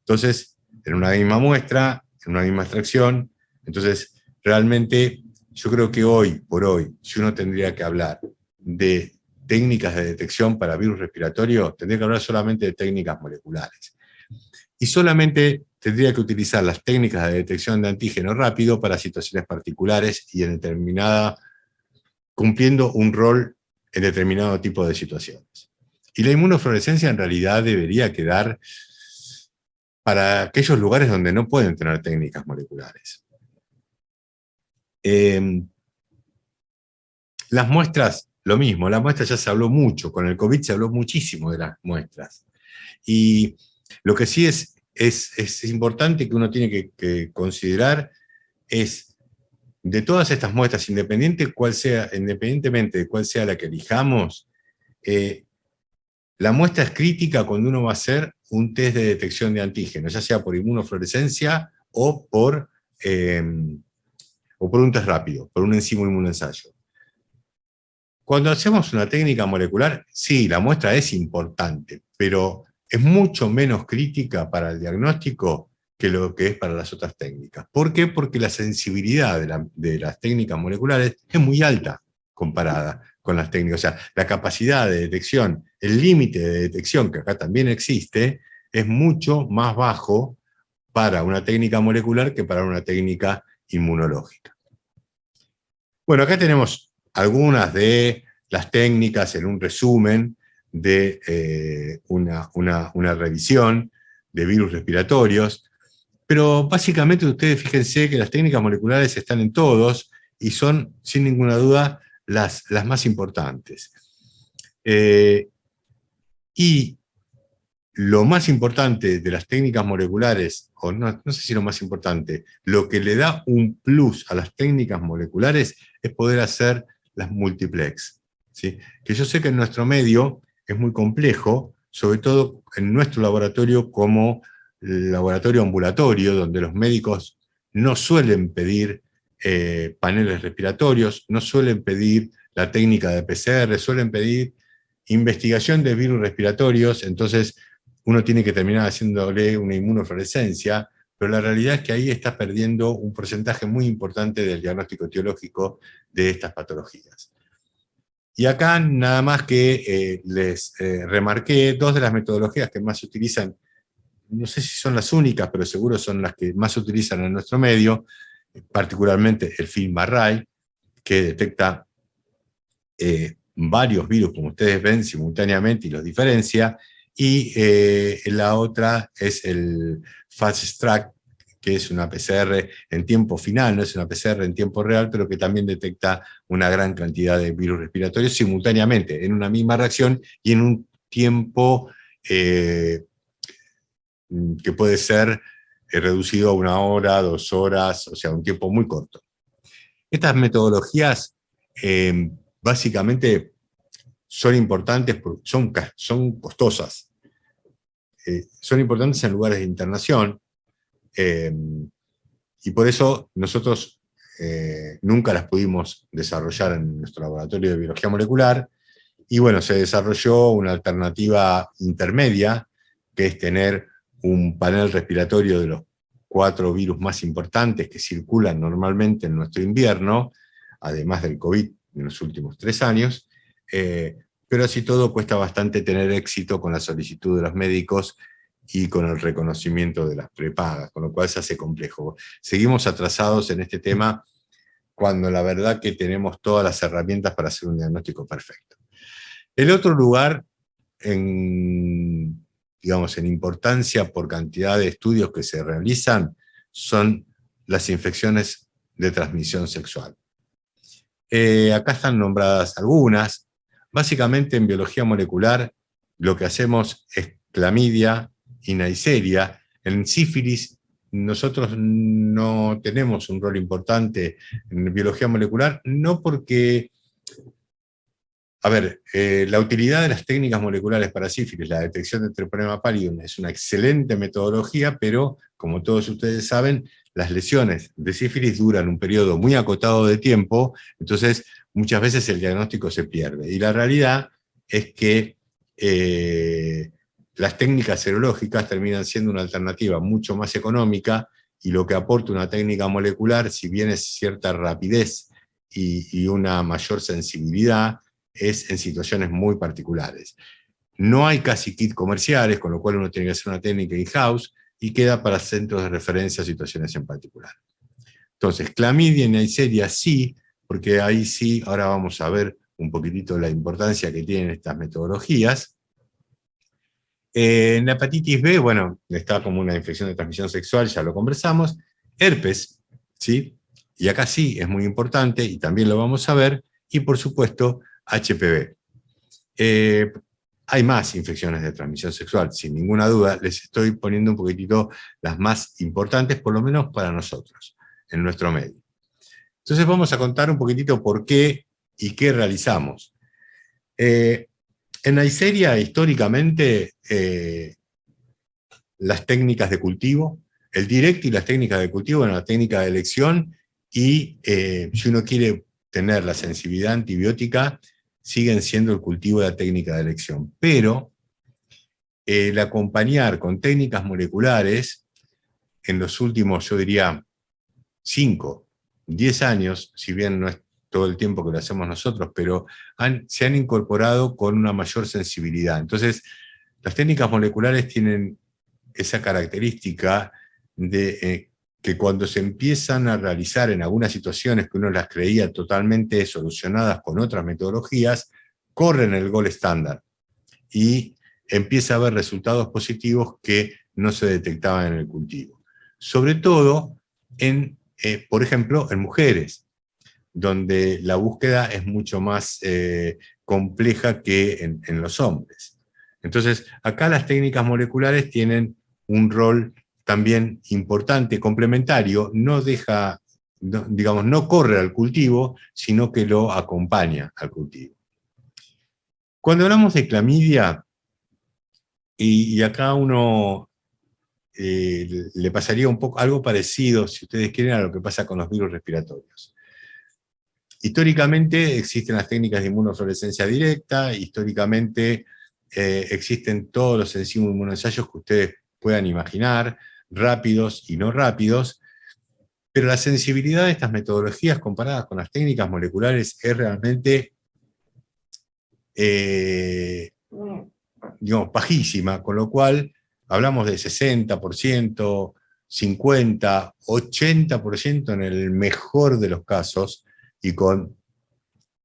Entonces, en una misma muestra, en una misma extracción, entonces realmente yo creo que hoy por hoy, si uno tendría que hablar de técnicas de detección para virus respiratorio, tendría que hablar solamente de técnicas moleculares. Y solamente tendría que utilizar las técnicas de detección de antígeno rápido para situaciones particulares y en cumpliendo un rol en determinado tipo de situaciones. Y la inmunofluorescencia en realidad debería quedar para aquellos lugares donde no pueden tener técnicas moleculares. Las muestras, lo mismo, las muestras ya se habló mucho, con el COVID se habló muchísimo de las muestras. Y lo que sí es importante que uno tiene que considerar es, de todas estas muestras, independientemente de cuál sea la que elijamos, la muestra es crítica cuando uno va a hacer un test de detección de antígenos, ya sea por inmunofluorescencia o por un test rápido, por un enzimo inmunoensayo. Cuando hacemos una técnica molecular, sí, la muestra es importante, pero es mucho menos crítica para el diagnóstico que lo que es para las otras técnicas. ¿Por qué? Porque la sensibilidad de las técnicas moleculares es muy alta comparada con las técnicas. O sea, la capacidad de detección, el límite de detección, que acá también existe, es mucho más bajo para una técnica molecular que para una técnica inmunológica. Bueno, acá tenemos algunas de las técnicas en un resumen de una revisión de virus respiratorios, pero básicamente ustedes fíjense que las técnicas moleculares están en todos y son, sin ninguna duda, las más importantes. Y lo más importante de las técnicas moleculares, o no sé si lo más importante, lo que le da un plus a las técnicas moleculares es poder hacer las multiplex. ¿Sí? Que yo sé que en nuestro medio es muy complejo, sobre todo en nuestro laboratorio como laboratorio ambulatorio, donde los médicos no suelen pedir paneles respiratorios, no suelen pedir la técnica de PCR, suelen pedir investigación de virus respiratorios, entonces uno tiene que terminar haciéndole una inmunofluorescencia, pero la realidad es que ahí está perdiendo un porcentaje muy importante del diagnóstico etiológico de estas patologías. Y acá nada más que les remarqué dos de las metodologías que más se utilizan, no sé si son las únicas, pero seguro son las que más se utilizan en nuestro medio, particularmente el FILM-Array, que detecta varios virus, como ustedes ven, simultáneamente y los diferencia, y la otra es el Fast Track, que es una PCR en tiempo final, no es una PCR en tiempo real, pero que también detecta una gran cantidad de virus respiratorios simultáneamente, en una misma reacción y en un tiempo que puede ser reducido a 1 hora, 2 horas, o sea, un tiempo muy corto. Estas metodologías básicamente son importantes, son costosas, son importantes en lugares de internación, y por eso nosotros nunca las pudimos desarrollar en nuestro laboratorio de biología molecular, y bueno, se desarrolló una alternativa intermedia, que es tener un panel respiratorio de los 4 virus más importantes que circulan normalmente en nuestro invierno, además del COVID en los últimos 3 años, pero así todo cuesta bastante tener éxito con la solicitud de los médicos y con el reconocimiento de las prepagas, con lo cual se hace complejo. Seguimos atrasados en este tema cuando la verdad que tenemos todas las herramientas para hacer un diagnóstico perfecto. El otro lugar, digamos, en importancia por cantidad de estudios que se realizan, son las infecciones de transmisión sexual. Acá están nombradas algunas. Básicamente en biología molecular lo que hacemos es clamidia y neisseria. En sífilis nosotros no tenemos un rol importante en biología molecular, no porque... A ver, la utilidad de las técnicas moleculares para sífilis, la detección de Treponema pallidum, es una excelente metodología, pero como todos ustedes saben, las lesiones de sífilis duran un periodo muy acotado de tiempo, entonces muchas veces el diagnóstico se pierde. Y la realidad es que las técnicas serológicas terminan siendo una alternativa mucho más económica, y lo que aporta una técnica molecular, si bien es cierta rapidez y una mayor sensibilidad, es en situaciones muy particulares. No hay casi kits comerciales, con lo cual uno tiene que hacer una técnica in-house y queda para centros de referencia a situaciones en particular. Entonces, clamidia y neisseria sí, porque ahí sí, ahora vamos a ver un poquitito la importancia que tienen estas metodologías. En la hepatitis B, bueno, está como una infección de transmisión sexual, ya lo conversamos. Herpes, ¿sí? Y acá sí es muy importante, y también lo vamos a ver, y por supuesto, HPV. Hay más infecciones de transmisión sexual, sin ninguna duda. Les estoy poniendo un poquitito las más importantes, por lo menos para nosotros, en nuestro medio. Entonces vamos a contar un poquitito por qué y qué realizamos. En Neisseria, históricamente, las técnicas de cultivo, el directo y las técnicas de cultivo eran la técnica de elección, y si uno quiere tener la sensibilidad antibiótica, siguen siendo el cultivo de la técnica de elección. Pero el acompañar con técnicas moleculares, en los últimos, yo diría, 5, 10 años, si bien no es todo el tiempo que lo hacemos nosotros, pero se han incorporado con una mayor sensibilidad. Entonces, las técnicas moleculares tienen esa característica de que cuando se empiezan a realizar en algunas situaciones que uno las creía totalmente solucionadas con otras metodologías, corren el gold estándar y empieza a haber resultados positivos que no se detectaban en el cultivo. Sobre todo, por ejemplo, en mujeres, donde la búsqueda es mucho más compleja que en los hombres. Entonces, acá las técnicas moleculares tienen un rol también importante, complementario, no corre al cultivo, sino que lo acompaña al cultivo. Cuando hablamos de clamidia, y acá uno le pasaría un poco algo parecido, si ustedes quieren, a lo que pasa con los virus respiratorios. Históricamente existen las técnicas de inmunofluorescencia directa, históricamente existen todos los enzimos inmunoensayos que ustedes puedan imaginar, rápidos y no rápidos, pero la sensibilidad de estas metodologías comparadas con las técnicas moleculares es realmente, digamos, bajísima, con lo cual hablamos de 60%, 50%, 80% en el mejor de los casos, y con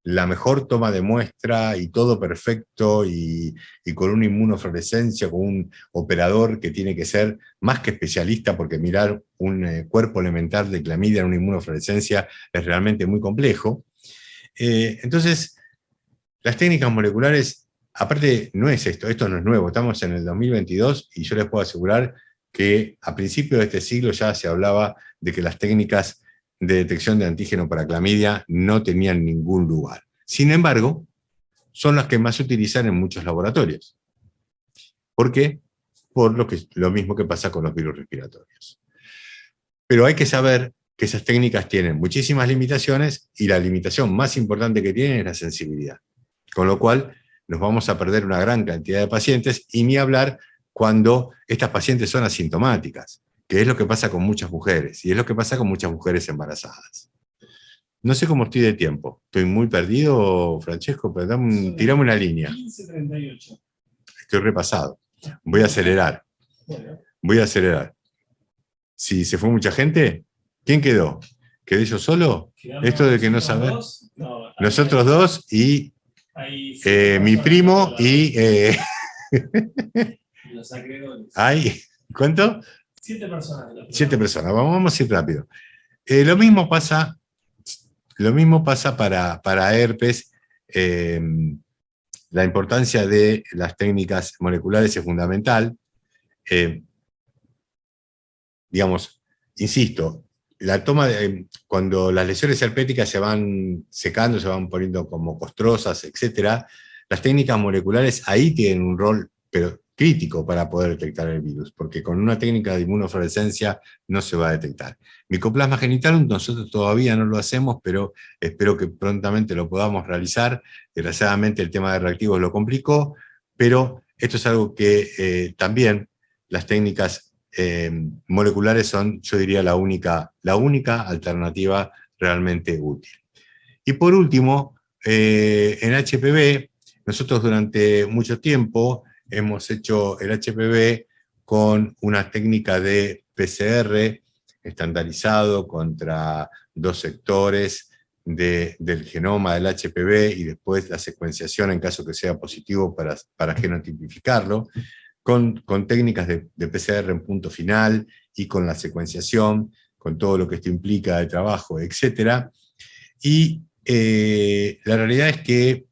la mejor toma de muestra y todo perfecto, y con una inmunofluorescencia, con un operador que tiene que ser más que especialista, porque mirar un cuerpo elemental de clamidia en una inmunofluorescencia es realmente muy complejo. Entonces, las técnicas moleculares, aparte no es esto no es nuevo, estamos en el 2022 y yo les puedo asegurar que a principios de este siglo ya se hablaba de que las técnicas de detección de antígeno para clamidia no tenían ningún lugar. Sin embargo, son las que más se utilizan en muchos laboratorios. ¿Por qué? Por lo mismo que pasa con los virus respiratorios. Pero hay que saber que esas técnicas tienen muchísimas limitaciones y la limitación más importante que tienen es la sensibilidad. Con lo cual nos vamos a perder una gran cantidad de pacientes y ni hablar cuando estas pacientes son asintomáticas, que es lo que pasa con muchas mujeres y es lo que pasa con muchas mujeres embarazadas. No sé cómo estoy de tiempo. ¿Estoy muy perdido, Francesco? Pero tirame una línea. 15:38. Estoy repasado. Voy a acelerar. Voy a acelerar. Si se fue mucha gente, ¿quién quedó? ¿Quedé yo solo? Esto de que no saber. Nosotros dos y mi primo y... los acreedores. ¿Hay? ¿Cuánto? 7 personas. 7 personas. Vamos a ir rápido. Lo mismo pasa para herpes. La importancia de las técnicas moleculares es fundamental. Digamos, insisto, cuando las lesiones herpéticas se van secando, se van poniendo como costrosas, etc., las técnicas moleculares ahí tienen un rol pero crítico para poder detectar el virus, porque con una técnica de inmunofluorescencia no se va a detectar. Mycoplasma genitalum nosotros todavía no lo hacemos, pero espero que prontamente lo podamos realizar. Desgraciadamente el tema de reactivos lo complicó, pero esto es algo que también las técnicas moleculares son, yo diría, la única alternativa realmente útil. Y por último, en HPV, nosotros durante mucho tiempo hemos hecho el HPV con una técnica de PCR estandarizado contra 2 sectores del genoma del HPV y después la secuenciación en caso que sea positivo para genotipificarlo, con técnicas de PCR en punto final y con la secuenciación, con todo lo que esto implica de trabajo, etc. Y la realidad es que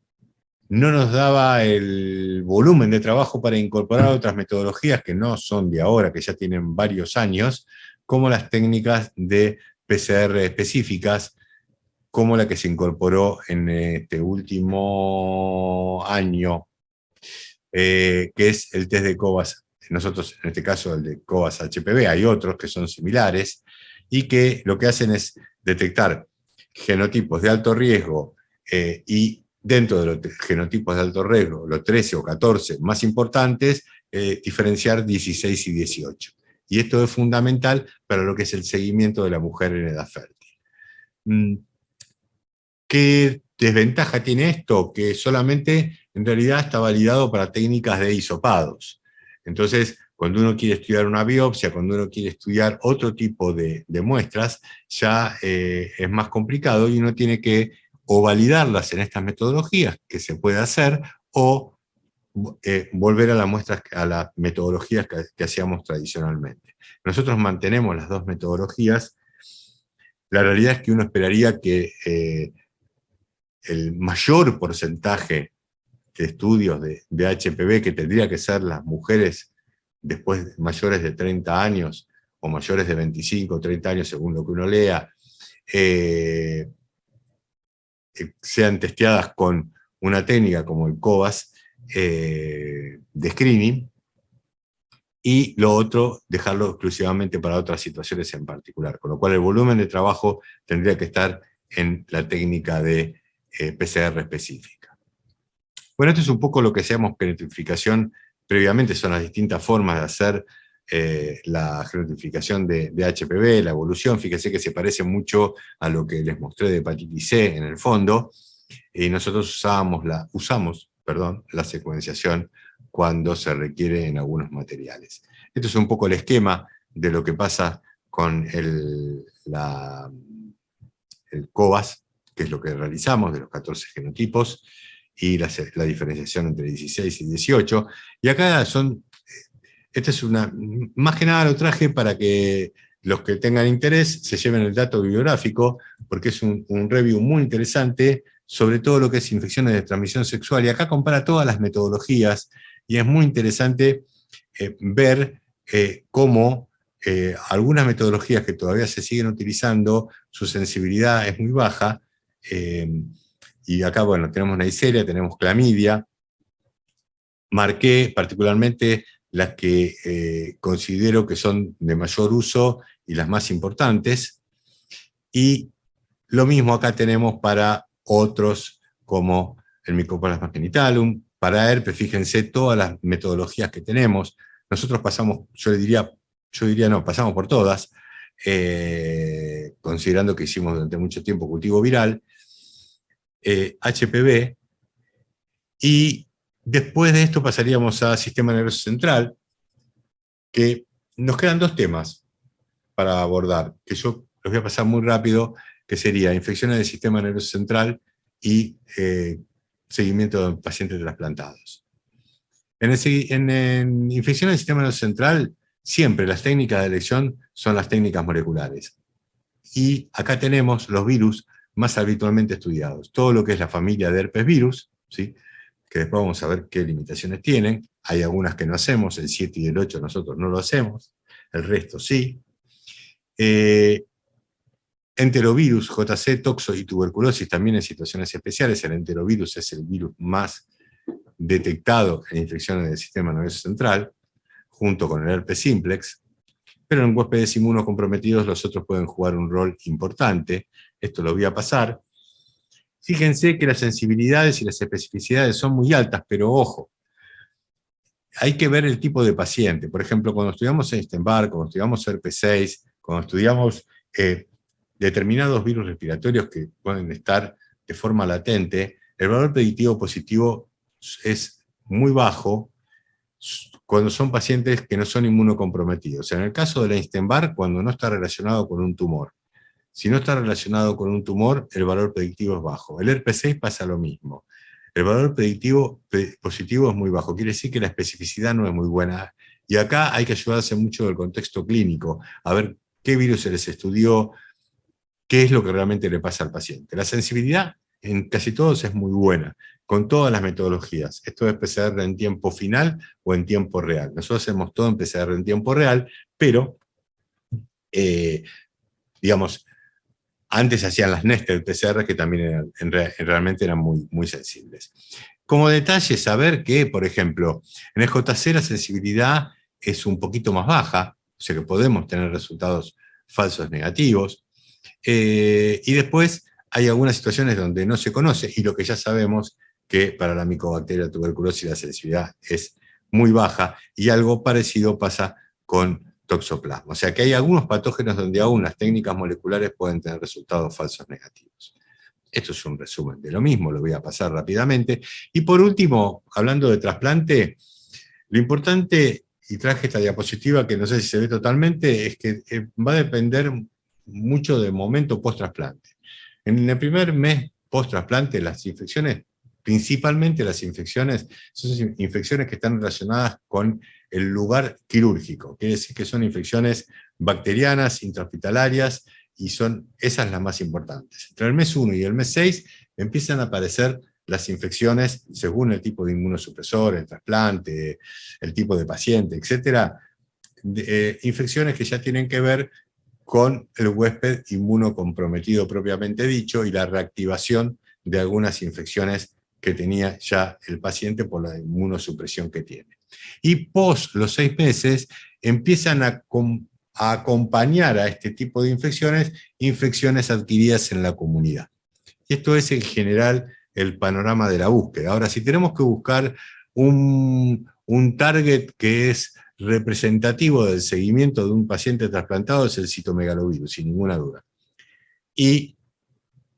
no nos daba el volumen de trabajo para incorporar otras metodologías que no son de ahora, que ya tienen varios años, como las técnicas de PCR específicas, como la que se incorporó en este último año, que es el test de COVAS. Nosotros, en este caso, el de COVAS HPV, hay otros que son similares, y que lo que hacen es detectar genotipos de alto riesgo y dentro de los genotipos de alto riesgo, los 13 o 14 más importantes, diferenciar 16 y 18. Y esto es fundamental para lo que es el seguimiento de la mujer en edad fértil. ¿Qué desventaja tiene esto? Que solamente en realidad está validado para técnicas de hisopados. Entonces, cuando uno quiere estudiar una biopsia, cuando uno quiere estudiar otro tipo de muestras, ya es más complicado y uno tiene que o validarlas en estas metodologías, que se puede hacer, o volver a las metodologías que hacíamos tradicionalmente. Nosotros mantenemos las dos metodologías. La realidad es que uno esperaría que el mayor porcentaje de estudios de HPV, que tendría que ser las mujeres después mayores de 30 años, o mayores de 25 o 30 años, según lo que uno lea, sean testeadas con una técnica como el COVAS de screening, y lo otro, dejarlo exclusivamente para otras situaciones en particular, con lo cual el volumen de trabajo tendría que estar en la técnica de PCR específica. Bueno, esto es un poco lo que hacíamos genotipificación previamente, son las distintas formas de hacer la genotipificación de HPV, la evolución. Fíjense que se parece mucho a lo que les mostré de hepatitis C en el fondo, y nosotros usamos la secuenciación cuando se requiere en algunos materiales. Esto es un poco el esquema de lo que pasa con el COVAS, que es lo que realizamos de los 14 genotipos, y la diferenciación entre 16 y 18. Y acá esta es más que nada lo traje para que los que tengan interés se lleven el dato bibliográfico, porque es un review muy interesante sobre todo lo que es infecciones de transmisión sexual, y acá compara todas las metodologías, y es muy interesante ver cómo algunas metodologías que todavía se siguen utilizando, su sensibilidad es muy baja, y acá, bueno, tenemos Neisseria, tenemos clamidia. Marqué particularmente las que considero que son de mayor uso y las más importantes, y lo mismo acá tenemos para otros como el Mycoplasma genitalum, para herpes, fíjense todas las metodologías que tenemos. Nosotros pasamos, yo diría no, pasamos por todas, considerando que hicimos durante mucho tiempo cultivo viral, HPV, y después de esto pasaríamos a sistema nervioso central, que nos quedan dos temas para abordar, que yo los voy a pasar muy rápido, que sería infecciones del sistema nervioso central y seguimiento de pacientes trasplantados. En infecciones del sistema nervioso central, siempre las técnicas de elección son las técnicas moleculares. Y acá tenemos los virus más habitualmente estudiados. Todo lo que es la familia de herpes virus, ¿sí?, que después vamos a ver qué limitaciones tienen. Hay algunas que no hacemos, el 7 y el 8 nosotros no lo hacemos, el resto sí. Enterovirus, JC, toxo y tuberculosis también en situaciones especiales. El enterovirus es el virus más detectado en infecciones del sistema nervioso central, junto con el herpes simplex, pero en huéspedes inmunocomprometidos los otros pueden jugar un rol importante. Esto lo voy a pasar. Fíjense que las sensibilidades y las especificidades son muy altas, pero ojo, hay que ver el tipo de paciente. Por ejemplo, cuando estudiamos Epstein-Barr, cuando estudiamos herpes 6, cuando estudiamos determinados virus respiratorios que pueden estar de forma latente, el valor predictivo positivo es muy bajo cuando son pacientes que no son inmunocomprometidos. En el caso del Epstein-Barr, cuando no está relacionado con un tumor. Si no está relacionado con un tumor, el valor predictivo es bajo. El herpes 6 pasa lo mismo. El valor predictivo positivo es muy bajo, quiere decir que la especificidad no es muy buena. Y acá hay que ayudarse mucho del contexto clínico, a ver qué virus se les estudió, qué es lo que realmente le pasa al paciente. La sensibilidad en casi todos es muy buena, con todas las metodologías. Esto es PCR en tiempo final o en tiempo real. Nosotros hacemos todo en PCR en tiempo real, pero, digamos, antes hacían las nested PCR, que también realmente eran muy, muy sensibles. Como detalle, saber que, por ejemplo, en el JC la sensibilidad es un poquito más baja, o sea que podemos tener resultados falsos negativos. Y después hay algunas situaciones donde no se conoce, y lo que ya sabemos que para la Mycobacteria tuberculosis la sensibilidad es muy baja, y algo parecido pasa con toxoplasma. O sea que hay algunos patógenos donde aún las técnicas moleculares pueden tener resultados falsos negativos. Esto es un resumen de lo mismo, lo voy a pasar rápidamente. Y por último, hablando de trasplante, lo importante, y traje esta diapositiva que no sé si se ve totalmente, es que va a depender mucho del momento post-trasplante. En el primer mes post-trasplante, las infecciones, principalmente las infecciones, son infecciones que están relacionadas con el lugar quirúrgico, quiere decir que son infecciones bacterianas, intrahospitalarias, y son esas las más importantes. Entre el mes 1 y el mes 6 empiezan a aparecer las infecciones según el tipo de inmunosupresor, el trasplante, el tipo de paciente, etc. Infecciones que ya tienen que ver con el huésped inmunocomprometido propiamente dicho y la reactivación de algunas infecciones que tenía ya el paciente por la inmunosupresión que tiene. Y post los 6 meses empiezan a acompañar a este tipo de infecciones adquiridas en la comunidad. Y esto es en general el panorama de la búsqueda. Ahora, si tenemos que buscar un target que es representativo del seguimiento de un paciente trasplantado, es el citomegalovirus, sin ninguna duda. Y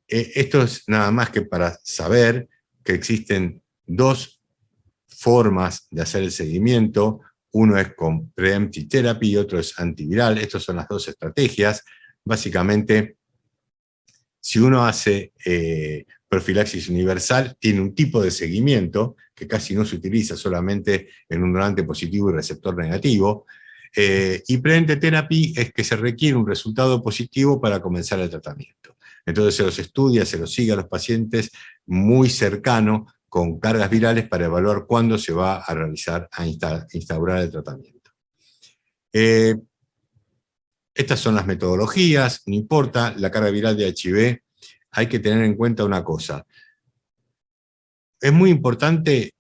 esto es nada más que para saber que existen dos formas de hacer el seguimiento. Uno es con preemptive therapy y otro es antiviral. Estas son las dos estrategias. Básicamente, si uno hace profilaxis universal, tiene un tipo de seguimiento que casi no se utiliza solamente en un donante positivo y receptor negativo. Y preemptive therapy es que se requiere un resultado positivo para comenzar el tratamiento. Entonces se los estudia, se los sigue a los pacientes muy cercano, con cargas virales para evaluar cuándo se va a realizar, a instaurar el tratamiento. Estas son las metodologías, no importa, la carga viral de HIV, hay que tener en cuenta una cosa. es muy importante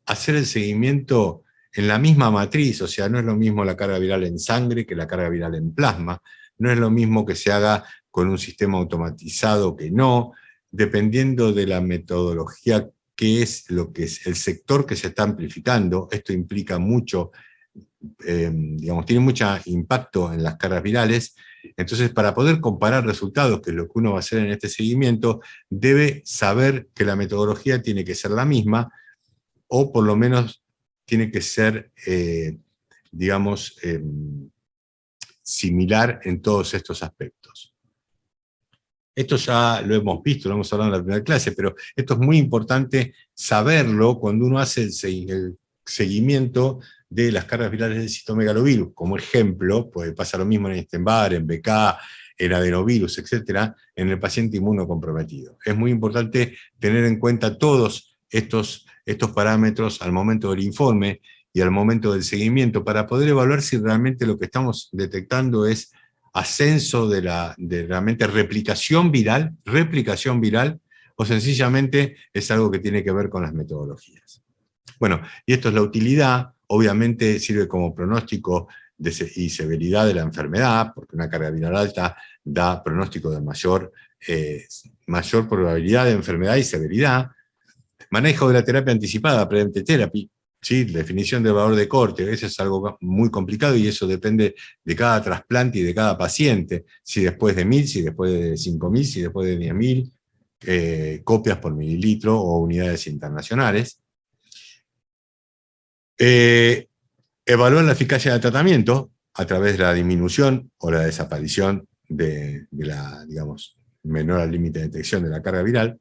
hacer el seguimiento en la misma matriz, o sea, no es lo mismo la carga viral en sangre que la carga viral en plasma, no es lo mismo que se haga con un sistema automatizado que no, dependiendo de la metodología, qué es lo que es el sector que se está amplificando. Esto implica mucho, digamos, tiene mucho impacto en las cargas virales. Entonces, para poder comparar resultados, que es lo que uno va a hacer en este seguimiento, debe saber que la metodología tiene que ser la misma, o por lo menos tiene que ser, digamos, similar en todos estos aspectos. Esto ya lo hemos visto, lo hemos hablado en la primera clase, pero esto es muy importante saberlo cuando uno hace el seguimiento de las cargas virales del citomegalovirus. Como ejemplo, pues pasa lo mismo en Epstein-Barr, en BK, en adenovirus, etcétera, en el paciente inmunocomprometido. Es muy importante tener en cuenta todos estos parámetros al momento del informe y al momento del seguimiento para poder evaluar si realmente lo que estamos detectando es ascenso de realmente replicación viral, o sencillamente es algo que tiene que ver con las metodologías. Bueno, y esto es la utilidad, obviamente sirve como pronóstico y severidad de la enfermedad, porque una carga viral alta da pronóstico de mayor probabilidad de enfermedad y severidad. Manejo de la terapia anticipada, preemptive therapy, ¿sí? Definición del valor de corte, eso es algo muy complicado y eso depende de cada trasplante y de cada paciente, si después de 1000, si después de 5000, si después de 10.000 copias por mililitro o unidades internacionales. Evaluar la eficacia del tratamiento a través de la disminución o la desaparición de la, digamos, menor al límite de detección de la carga viral,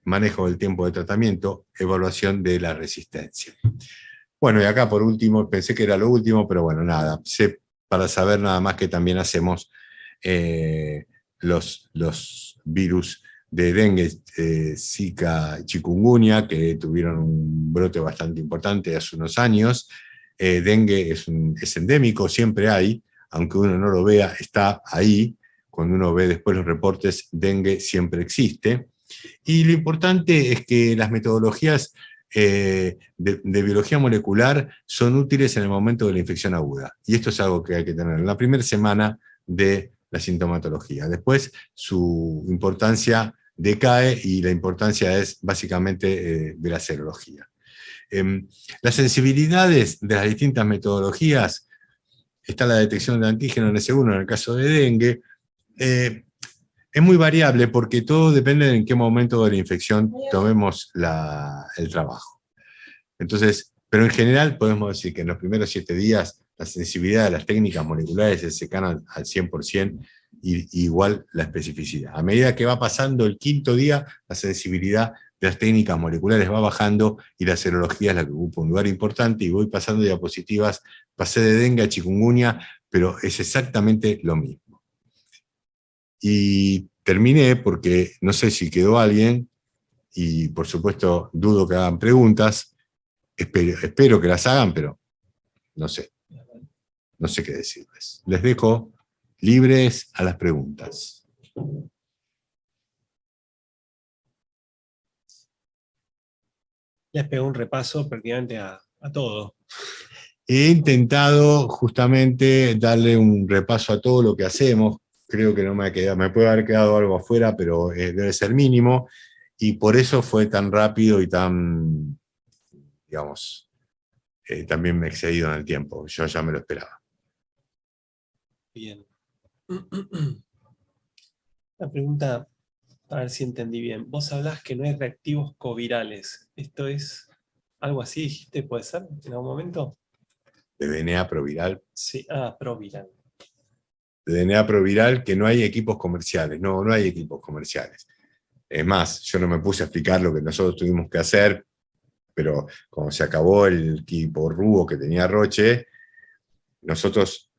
manejo del tiempo de tratamiento, evaluación de la resistencia. Bueno, y acá por último, pensé que era lo último, pero bueno, nada, para saber nada más que también hacemos los virus de dengue, Zika, chikungunya, que tuvieron un brote bastante importante hace unos años. Dengue es endémico, siempre hay, aunque uno no lo vea, está ahí. Cuando uno ve después los reportes, dengue siempre existe. Y lo importante es que las metodologías de biología molecular son útiles en el momento de la infección aguda. Y esto es algo que hay que tener en la primera semana de la sintomatología. Después su importancia decae y la importancia es básicamente de la serología. Las sensibilidades de las distintas metodologías, está la detección de antígeno NS1 en el caso de dengue, es muy variable porque todo depende de en qué momento de la infección tomemos el trabajo. Entonces, pero en general podemos decir que en los primeros 7 días la sensibilidad de las técnicas moleculares es cercana al 100% y igual la especificidad. A medida que va pasando el 5.º día, la sensibilidad de las técnicas moleculares va bajando y la serología es la que ocupa un lugar importante, y voy pasando diapositivas, pasé de dengue a chikungunya, pero es exactamente lo mismo. Y terminé porque no sé si quedó alguien, y por supuesto dudo que hagan preguntas, espero que las hagan, pero no sé qué decirles. Les dejo libres a las preguntas. Les pego un repaso prácticamente a todo. He intentado justamente darle un repaso a todo lo que hacemos. Creo que no me ha quedado, me puede haber quedado algo afuera, pero debe ser mínimo, y por eso fue tan rápido y tan, digamos, también me he excedido en el tiempo. Yo ya me lo esperaba. Bien. La pregunta, a ver si entendí bien. Vos hablás que no hay reactivos covirales. ¿Esto es algo así, dijiste? ¿Puede ser en algún momento? De DNA proviral. Sí, proviral. De DNA proviral, que no hay equipos comerciales. No hay equipos comerciales. Es más, yo no me puse a explicar lo que nosotros tuvimos que hacer, pero como se acabó el equipo Rubo que tenía Roche, nosotros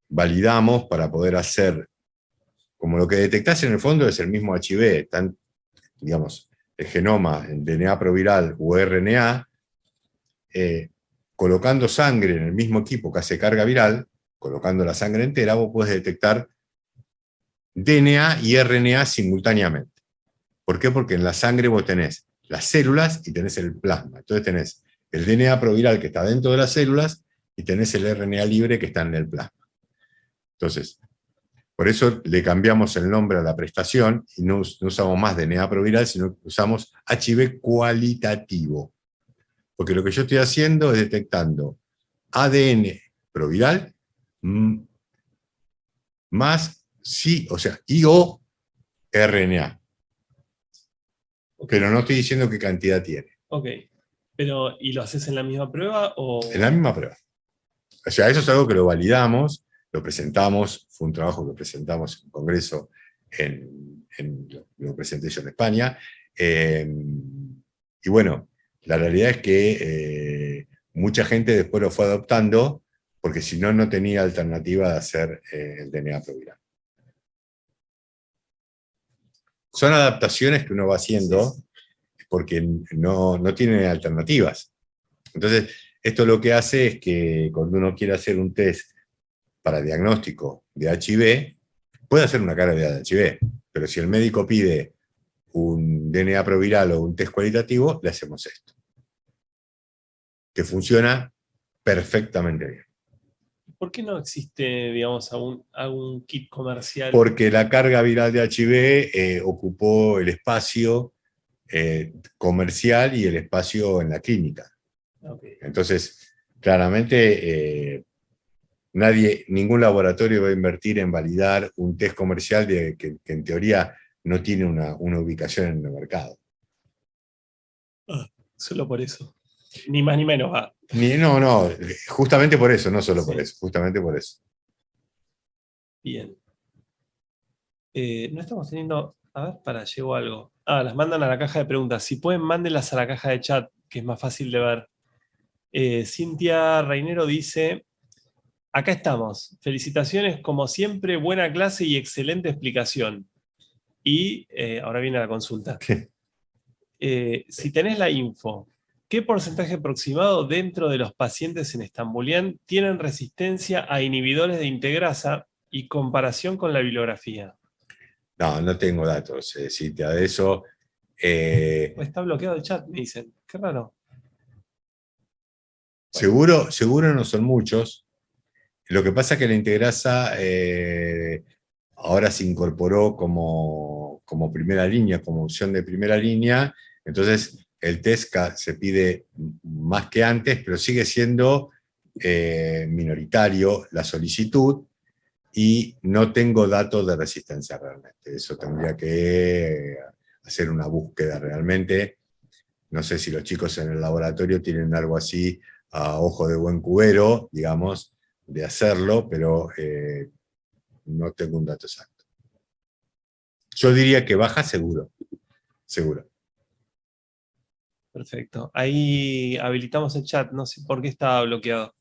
validamos para poder hacer, como lo que detectás en el fondo es el mismo HIV, digamos, el genoma, el DNA proviral o RNA, colocando sangre en el mismo equipo que hace carga viral, colocando la sangre entera, vos podés detectar DNA y RNA simultáneamente. ¿Por qué? Porque en la sangre vos tenés las células y tenés el plasma. Entonces tenés el DNA proviral que está dentro de las células y tenés el RNA libre que está en el plasma. Entonces, por eso le cambiamos el nombre a la prestación y no usamos más DNA proviral, sino que usamos HIV cualitativo. Porque lo que yo estoy haciendo es detectando ADN proviral más o RNA. Pero no estoy diciendo qué cantidad tiene. Ok. Pero, ¿y lo haces en la misma prueba o...? En la misma prueba. O sea, eso es algo que lo validamos, lo presentamos, fue un trabajo que presentamos en un congreso, lo presenté yo en España, y bueno, la realidad es que mucha gente después lo fue adoptando, porque si no, no tenía alternativa de hacer el DNA proviral. Son adaptaciones que uno va haciendo porque no tiene alternativas. Entonces, esto lo que hace es que cuando uno quiere hacer un test para diagnóstico de HIV, puede hacer una carga de HIV, pero si el médico pide un DNA proviral o un test cualitativo, le hacemos esto. Que funciona perfectamente bien. ¿Por qué no existe, digamos, algún kit comercial? Porque la carga viral de HIV ocupó el espacio comercial y el espacio en la clínica. Okay. Entonces, claramente, ningún laboratorio va a invertir en validar un test comercial que en teoría no tiene una ubicación en el mercado. Solo por eso. Ni más ni menos. No, justamente por eso, no solo Sí. por eso, justamente por eso. Bien. No estamos teniendo... A ver, llegó algo. Las mandan a la caja de preguntas. Si pueden, mándenlas a la caja de chat, que es más fácil de ver. Cintia Reinero dice... Acá estamos. Felicitaciones, como siempre, buena clase y excelente explicación. Y ahora viene la consulta. Si tenés la info, ¿qué porcentaje aproximado dentro de los pacientes en Estambulián tienen resistencia a inhibidores de integrasa y comparación con la bibliografía? No tengo datos, Cintia, de eso. Está bloqueado el chat, me dicen. Qué raro. Seguro no son muchos. Lo que pasa es que la integrasa ahora se incorporó como primera línea, como opción de primera línea. Entonces, el TESCA se pide más que antes, pero sigue siendo minoritario la solicitud y no tengo datos de resistencia realmente. Eso tendría que hacer una búsqueda realmente. No sé si los chicos en el laboratorio tienen algo así a ojo de buen cubero, digamos, de hacerlo, pero no tengo un dato exacto. Yo diría que baja seguro. Perfecto. Ahí habilitamos el chat. No sé por qué estaba bloqueado.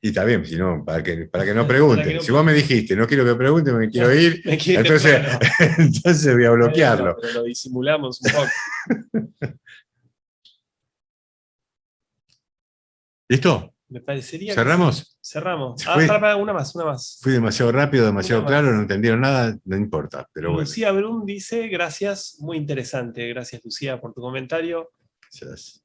Y está bien, si no, para que no pregunten. Si vos me dijiste, no quiero que pregunten, me quiero ir, entonces, bueno. entonces voy a bloquearlo. Pero lo disimulamos un poco. ¿Listo? Me parecería ¿Cerramos? que sí. Cerramos. Una más. Fui demasiado rápido, demasiado claro, no entendieron nada, no importa. Pero Lucía Brun dice, gracias, muy interesante. Gracias, Lucía, por tu comentario. Gracias.